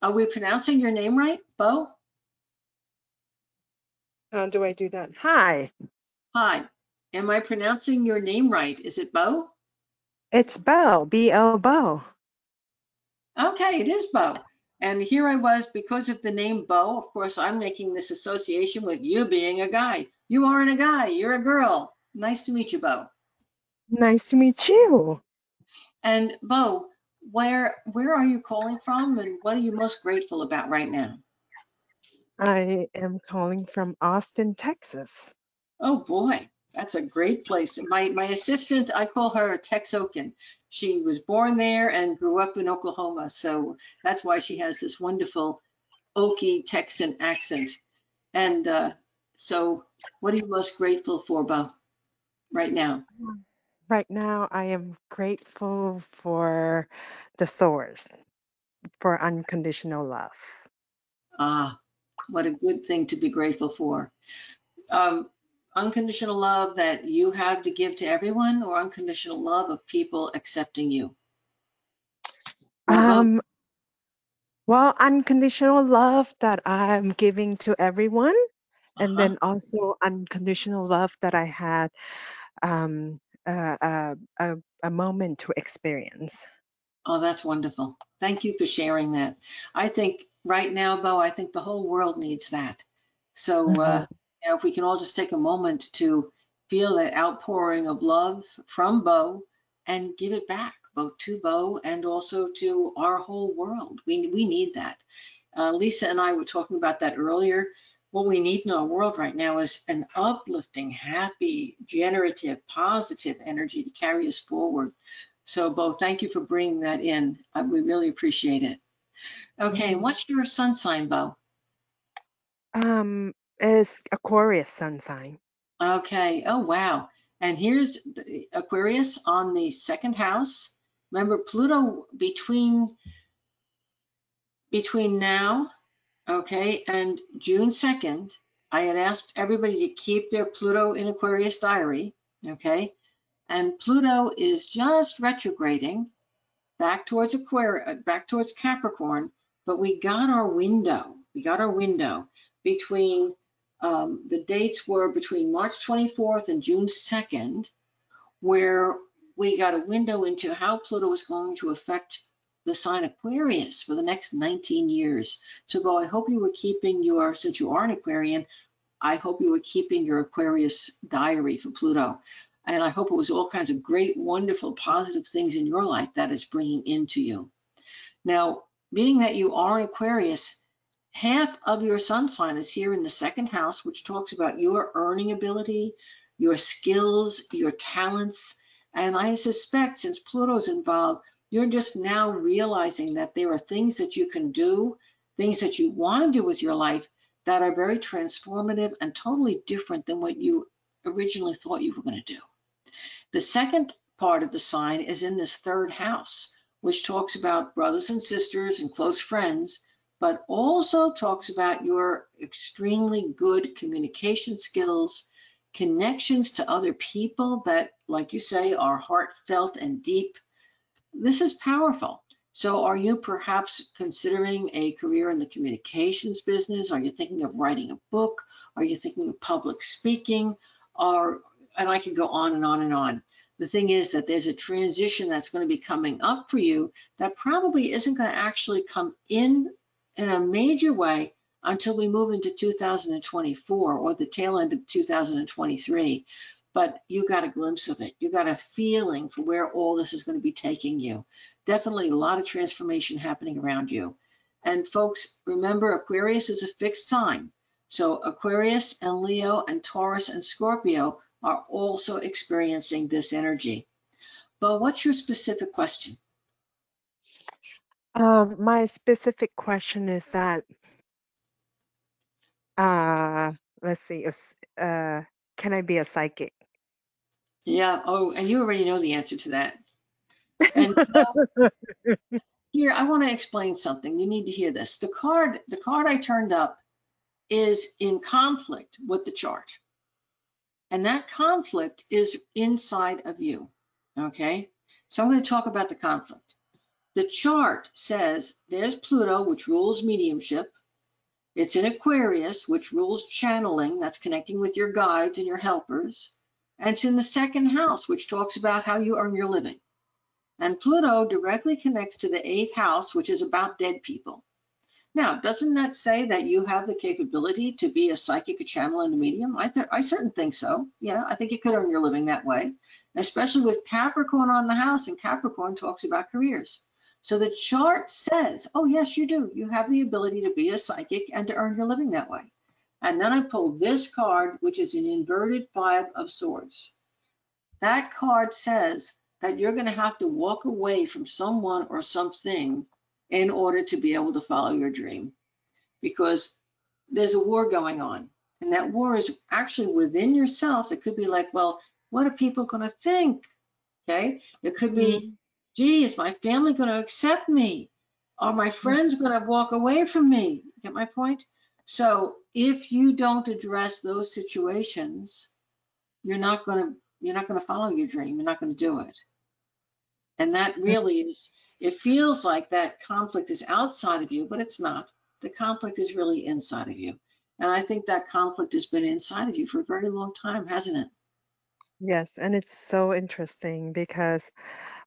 Speaker 1: Are we pronouncing your name right, Bo?
Speaker 7: How do I do that? Hi.
Speaker 1: Hi. Am I pronouncing your name right? Is it Bo?
Speaker 7: It's Bo. B-O Bo.
Speaker 1: Okay, it is Bo. And here I was, because of the name Bo, of course, I'm making this association with you being a guy. You aren't a guy, you're a girl. Nice to meet you, Bo.
Speaker 7: Nice to meet you.
Speaker 1: And Bo, where are you calling from and what are you most grateful about right now?
Speaker 7: I am calling from Austin, Texas.
Speaker 1: Oh boy, that's a great place. My assistant, I call her Texokan. She was born there and grew up in Oklahoma, so that's why she has this wonderful Okie Texan accent. And so, what are you most grateful for, Bo, right now?
Speaker 7: Right now, I am grateful for the source, for unconditional love.
Speaker 1: Ah, what a good thing to be grateful for. Um, Unconditional love that you have to give to everyone, or unconditional love of people accepting you, or both?
Speaker 7: Um, well, unconditional love that I'm giving to everyone, and
Speaker 1: Uh-huh.
Speaker 7: then also unconditional love that I had um, a moment to experience.
Speaker 1: Oh, that's wonderful. Thank you for sharing that. I think right now, Bo, I think the whole world needs that. So,
Speaker 7: Mhm.
Speaker 1: if we can all just take a moment to feel that outpouring of love from Bo and give it back, both to Bo and also to our whole world. We need that. Lisa and I were talking about that earlier. What we need in our world right now is an uplifting, happy, generative, positive energy to carry us forward. So, Bo, thank you for bringing that in. We really appreciate it. Okay, and what's your sun sign, Bo?
Speaker 7: Is Aquarius sun sign.
Speaker 1: Okay, oh wow. And here's Aquarius on the second house. Remember, Pluto between now, okay, and June 2nd, I had asked everybody to keep their Pluto in Aquarius diary, okay? And Pluto is just retrograding back towards back towards Capricorn, but we got our window. We got our window between the dates were between March 24th and June 2nd, where we got a window into how Pluto is going to affect the sign Aquarius for the next 19 years. So, Bo, I hope you were keeping since you are an Aquarian, I hope you were keeping your Aquarius diary for Pluto. And I hope it was all kinds of great, wonderful, positive things in your life that is bringing into you. Now, being that you are an Aquarius, half of your sun sign is here in the second house, which talks about your earning ability, your skills, your talents. And I suspect since Pluto's involved, you're just now realizing that there are things that you can do, things that you want to do with your life that are very transformative and totally different than what you originally thought you were going to do. The second part of the sign is in this third house, which talks about brothers and sisters and close friends, but also talks about your extremely good communication skills, connections to other people that, like you say, are heartfelt and deep. This is powerful. So are you perhaps considering a career in the communications business? Are you thinking of writing a book? Are you thinking of public speaking? Or, and I could go on and on and on. The thing is that there's a transition that's going to be coming up for you that probably isn't going to actually come in a major way until we move into 2024 or the tail end of 2023. But you got a glimpse of it. You got a feeling for where all this is going to be taking you. Definitely a lot of transformation happening around you. And folks, remember, Aquarius is a fixed sign. So Aquarius and Leo and Taurus and Scorpio are also experiencing this energy. But what's your specific question?
Speaker 7: My specific question is that, uh, let's see, can I be a psychic?
Speaker 1: Yeah. Oh, and you already know the answer to that. And here, I want to explain something. You need to hear this. The card I turned up is in conflict with the chart. And that conflict is inside of you. Okay? So I'm going to talk about the conflict. The chart says there's Pluto, which rules mediumship. It's in Aquarius, which rules channeling, that's connecting with your guides and your helpers. And it's in the second house, which talks about how you earn your living. And Pluto directly connects to the eighth house, which is about dead people. Now, doesn't that say that you have the capability to be a psychic, a channel, and a medium? I certainly think so. Yeah, I think you could earn your living that way, especially with Capricorn on the house, and Capricorn talks about careers. So the chart says, oh, yes, you do. You have the ability to be a psychic and to earn your living that way. And then I pulled this card, which is an inverted Five of Swords. That card says that you're going to have to walk away from someone or something in order to be able to follow your dream, because there's a war going on, and that war is actually within yourself. It could be like, well, what are people going to think? Okay. It could be, gee, is my family going to accept me? Are my friends going to walk away from me? Get my point? So if you don't address those situations, you're not going to follow your dream. You're not going to do it. And that really is, it feels like that conflict is outside of you, but it's not. The conflict is really inside of you. And I think that conflict has been inside of you for a very long time, hasn't it?
Speaker 7: Yes, and it's so interesting because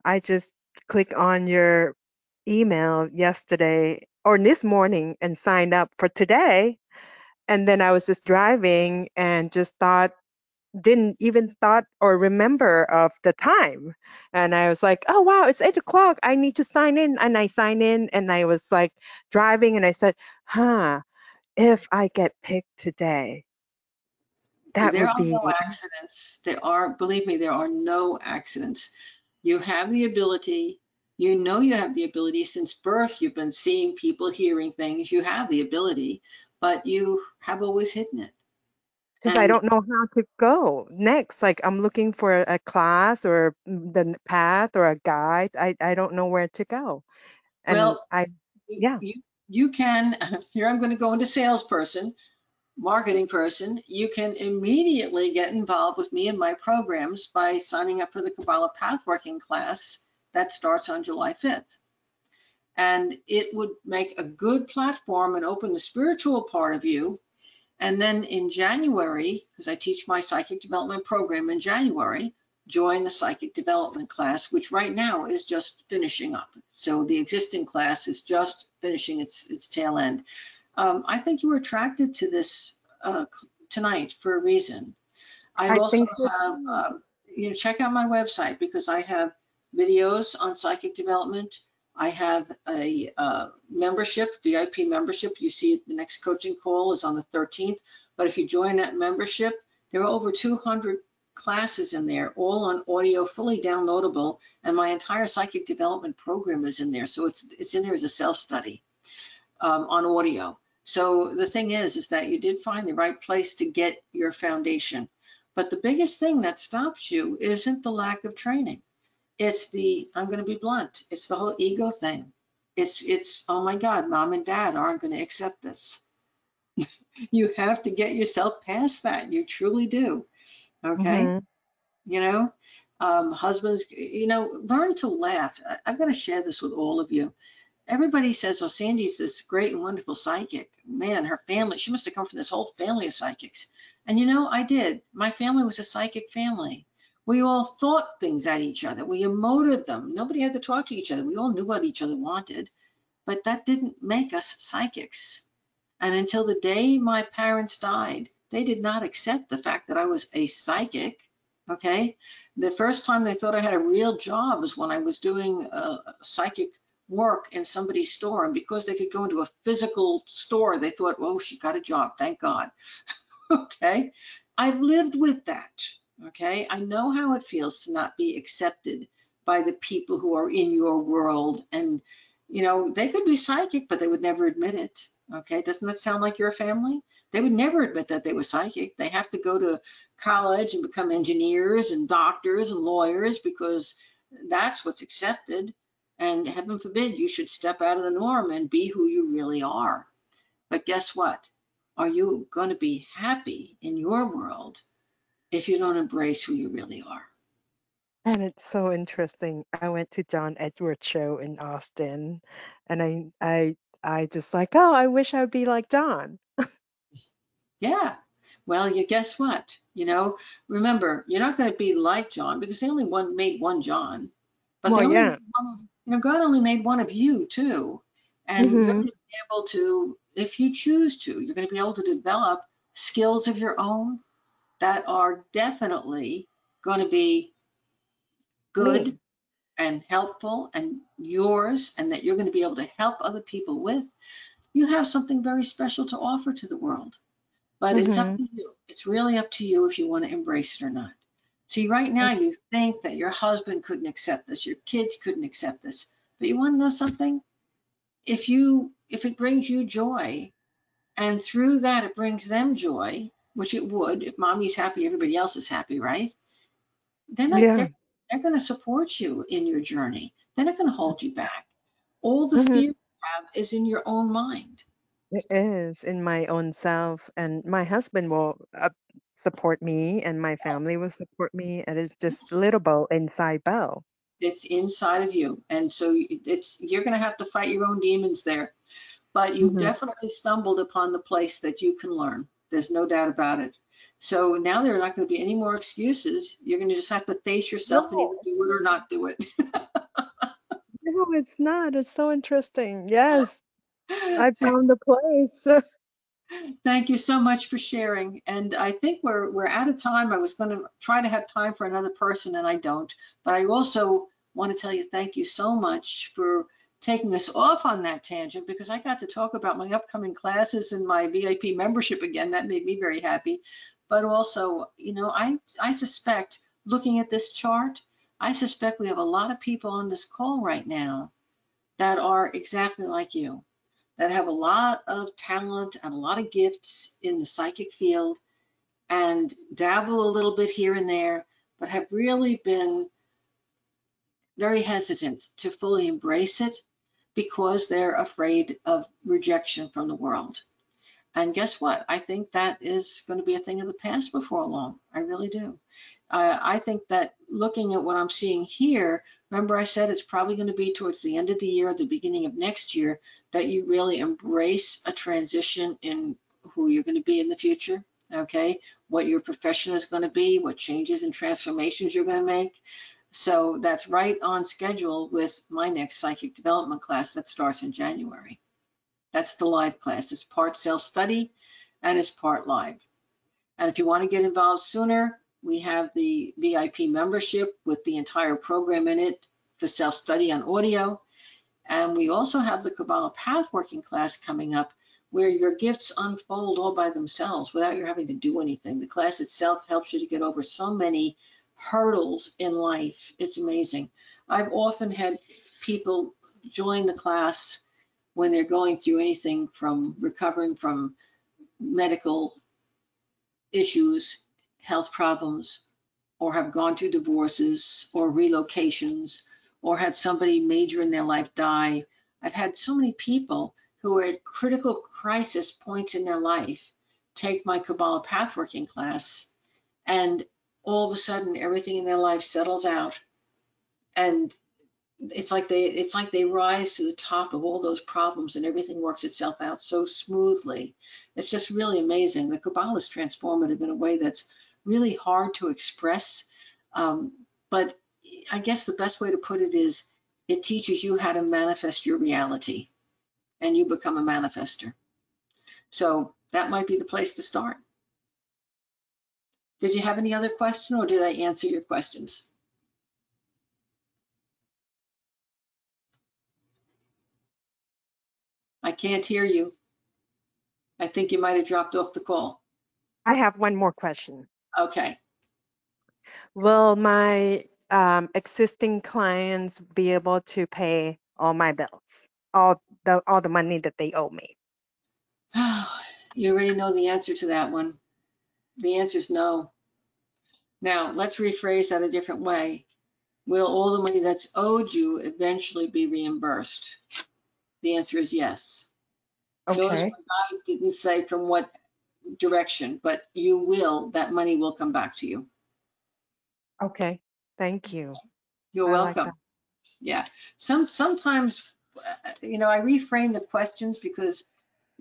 Speaker 7: I just clicked on your email yesterday or this morning and signed up for today. And then I was just driving and just didn't even thought or remember of the time. And I was like, oh, wow, it's 8 o'clock. I need to sign in. And I signed in and I was like driving and I said, if I get picked today, that
Speaker 1: There
Speaker 7: would
Speaker 1: are no
Speaker 7: be,
Speaker 1: accidents. Believe me, there are no accidents. You have the ability, you have the ability since birth. You've been seeing people, hearing things. You have the ability, but you have always hidden it.
Speaker 7: because I
Speaker 1: And
Speaker 7: don't know how to go next. Like I'm looking for a class or the path or a guide. I don't know where to go. And
Speaker 1: well, you,
Speaker 7: yeah,
Speaker 1: you, you can, here I'm going to go into salesperson, marketing person. You can immediately get involved with me and my programs by signing up for the Kabbalah Pathworking class that starts on July 5th. And it would make a good platform and open the spiritual part of you. And then in January, because I teach my psychic development program in January, join the psychic development class, which right now is just finishing up. So the existing class is just finishing its tail end. I think you were attracted to this tonight for a reason. I
Speaker 7: I
Speaker 1: also
Speaker 7: think so
Speaker 1: have,
Speaker 7: too.
Speaker 1: check out my website because I have videos on psychic development. I have a membership, VIP membership. You see the next coaching call is on the 13th. But if you join that membership, there are over 200 classes in there, all on audio, fully downloadable. And my entire psychic development program is in there. So it's in there as a self-study on audio. So the thing is that you did find the right place to get your foundation. But the biggest thing that stops you isn't the lack of training. It's I'm going to be blunt, it's the whole ego thing. It's, oh my God, mom and dad aren't going to accept this. You have to get yourself past that. You truly do. Okay.
Speaker 7: Hmm.
Speaker 1: You know, husbands, learn to laugh. I've got to share this with all of you. Everybody says, oh, Sandy's this great and wonderful psychic. Man, her family, she must have come from this whole family of psychics. And I did. My family was a psychic family. We all thought things at each other. We emoted them. Nobody had to talk to each other. We all knew what each other wanted, but that didn't make us psychics. And until the day my parents died, they did not accept the fact that I was a psychic. Okay. The first time they thought I had a real job was when I was doing psychic work in somebody's store. And because they could go into a physical store, they thought, oh, she got a job. Thank God. Okay. I've lived with that. Okay. I know how it feels to not be accepted by the people who are in your world. And, you know, they could be psychic, but they would never admit it. Okay. Doesn't that sound like your family? They would never admit that they were psychic. They have to go to college and become engineers and doctors and lawyers because that's what's accepted. And heaven forbid you should step out of the norm and be who you really are. But guess what? Are you going to be happy in your world if you don't embrace who you really are?
Speaker 7: And it's so interesting. I went to John Edward show in Austin, and I just like, oh, I wish I'd be like John.
Speaker 1: Yeah. Well, you guess what? You know, remember, you're not going to be like John because they only made one John, but they
Speaker 7: Well,
Speaker 1: only
Speaker 7: yeah.
Speaker 1: made one, you know, God only made one of you too. And you're
Speaker 7: Hmm.
Speaker 1: going to be able to, if you choose to, you're going to be able to develop skills of your own that are definitely going to be good
Speaker 7: Me.
Speaker 1: and helpful and yours, and that you're going to be able to help other people with, you have something very special to offer to the world. But it's up
Speaker 7: Hmm.
Speaker 1: to you. It's really up to you if you want to embrace it or not. See, right now you think that your husband couldn't accept this, your kids couldn't accept this. But you want to know something? If it brings you joy, and through that it brings them joy, which it would, if mommy's happy, everybody else is happy, right? They're not
Speaker 7: Yeah.
Speaker 1: they're going to support you in your journey. They're not going to hold you back. All the
Speaker 7: Hmm.
Speaker 1: fear you have is in your own mind.
Speaker 7: It is in my own self, and my husband will support me, and my family will support me, and it's just
Speaker 1: Yes.
Speaker 7: little Bo inside Bo.
Speaker 1: It's inside of you. And so you're going to have to fight your own demons there. But you've
Speaker 7: Hmm.
Speaker 1: definitely stumbled upon the place that you can learn. There's no doubt about it. So now there are not going to be any more excuses. You're going to just have to face yourself and either
Speaker 7: No,
Speaker 1: do it or not do it.
Speaker 7: no, it's not. It's so interesting. Yes, I found the place.
Speaker 1: Thank you so much for sharing. And I think we're out of time. I was going to try to have time for another person, and I don't. But I also want to tell you thank you so much for taking us off on that tangent because I got to talk about my upcoming classes and my VIP membership again. That made me very happy. But also, you know, I suspect looking at this chart, I suspect we have a lot of people on this call right now that are exactly like you, that have a lot of talent and a lot of gifts in the psychic field and dabble a little bit here and there, but have really been very hesitant to fully embrace it because they're afraid of rejection from the world. And guess what? I think that is going to be a thing of the past before long. I really do. I think that looking at what I'm seeing here, remember I said it's probably going to be towards the end of the year, or the beginning of next year, that you really embrace a transition in who you're going to be in the future. Okay, what your profession is going to be, what changes and transformations you're going to make. So that's right on schedule with my next psychic development class that starts in January. That's the live class. It's part self-study and it's part live. And if you want to get involved sooner, we have the VIP membership with the entire program in it for self-study on audio. And we also have the Kabbalah Pathworking class coming up where your gifts unfold all by themselves without you having to do anything. The class itself helps you to get over so many hurdles in life. It's amazing. I've often had people join the class when they're going through anything from recovering from medical issues, health problems, or have gone through divorces or relocations, or had somebody major in their life die. I've had so many people who are at critical crisis points in their life take my Kabbalah Pathworking class, and all of a sudden everything in their life settles out, and it's like they rise to the top of all those problems and everything works itself out so smoothly. It's just really amazing. The Kabbalah is transformative in a way that's really hard to express. Um, but I guess the best way to put it is it teaches you how to manifest your reality and you become a manifester. So that might be the place to start. Did you have any other question, or did I answer your questions? I can't hear you. I think you might have dropped off the call.
Speaker 7: I have one more question.
Speaker 1: Okay.
Speaker 7: Will my existing clients be able to pay all my bills, all the money that they owe me?
Speaker 1: You already know the answer to that one. The answer is no. Now, let's rephrase that a different way. Will all the money that's owed you eventually be reimbursed? The answer is yes. Notice
Speaker 7: Okay.
Speaker 1: my guys didn't say from what direction, but you will, that money will come back to you.
Speaker 7: Okay. Thank you.
Speaker 1: You're
Speaker 7: I like
Speaker 1: welcome.
Speaker 7: that.
Speaker 1: Yeah. Sometimes, I reframe the questions because,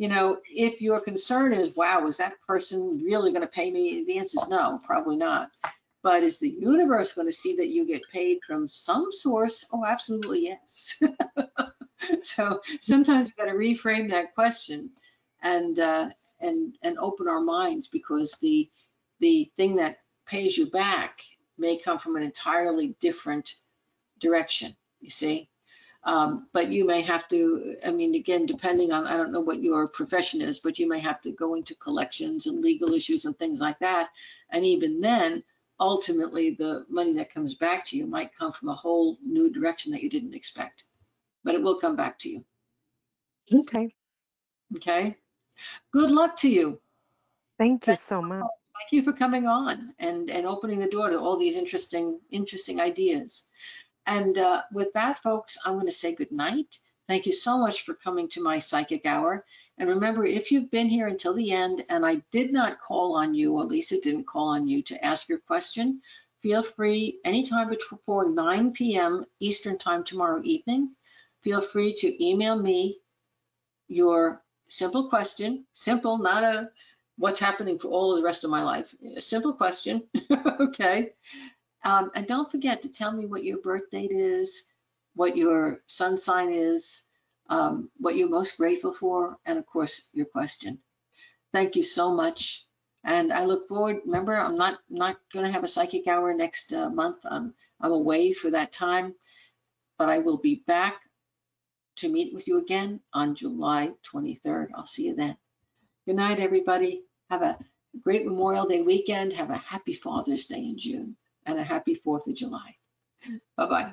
Speaker 1: if your concern is, wow, is that person really going to pay me? The answer is no, probably not. But is the universe going to see that you get paid from some source? Oh, absolutely yes. So sometimes we've got to reframe that question and open our minds, because the thing that pays you back may come from an entirely different direction, you see. But you may have to, I mean, again, depending on, I don't know what your profession is, but you may have to go into collections and legal issues and things like that. And even then, ultimately, the money that comes back to you might come from a whole new direction that you didn't expect, but it will come back to you.
Speaker 7: Okay.
Speaker 1: Okay. Good luck to you.
Speaker 7: Thank you
Speaker 1: Thank
Speaker 7: so much.
Speaker 1: you for coming on and opening the door to all these interesting ideas. And with that, folks, I'm going to say good night. Thank you so much for coming to my psychic hour. And remember, if you've been here until the end and I did not call on you, or Lisa didn't call on you to ask your question, feel free anytime before 9 p.m. Eastern time tomorrow evening. Feel free to email me your simple question, simple, not a what's happening for all of the rest of my life, a simple question, okay? And don't forget to tell me what your birth date is, what your sun sign is, what you're most grateful for, and of course, your question. Thank you so much. And I look forward, remember, I'm not going to have a psychic hour next month. I'm away for that time, but I will be back to meet with you again on July 23rd. I'll see you then. Good night, everybody. Have a great Memorial Day weekend. Have a happy Father's Day in June and a happy 4th of July. Bye-bye.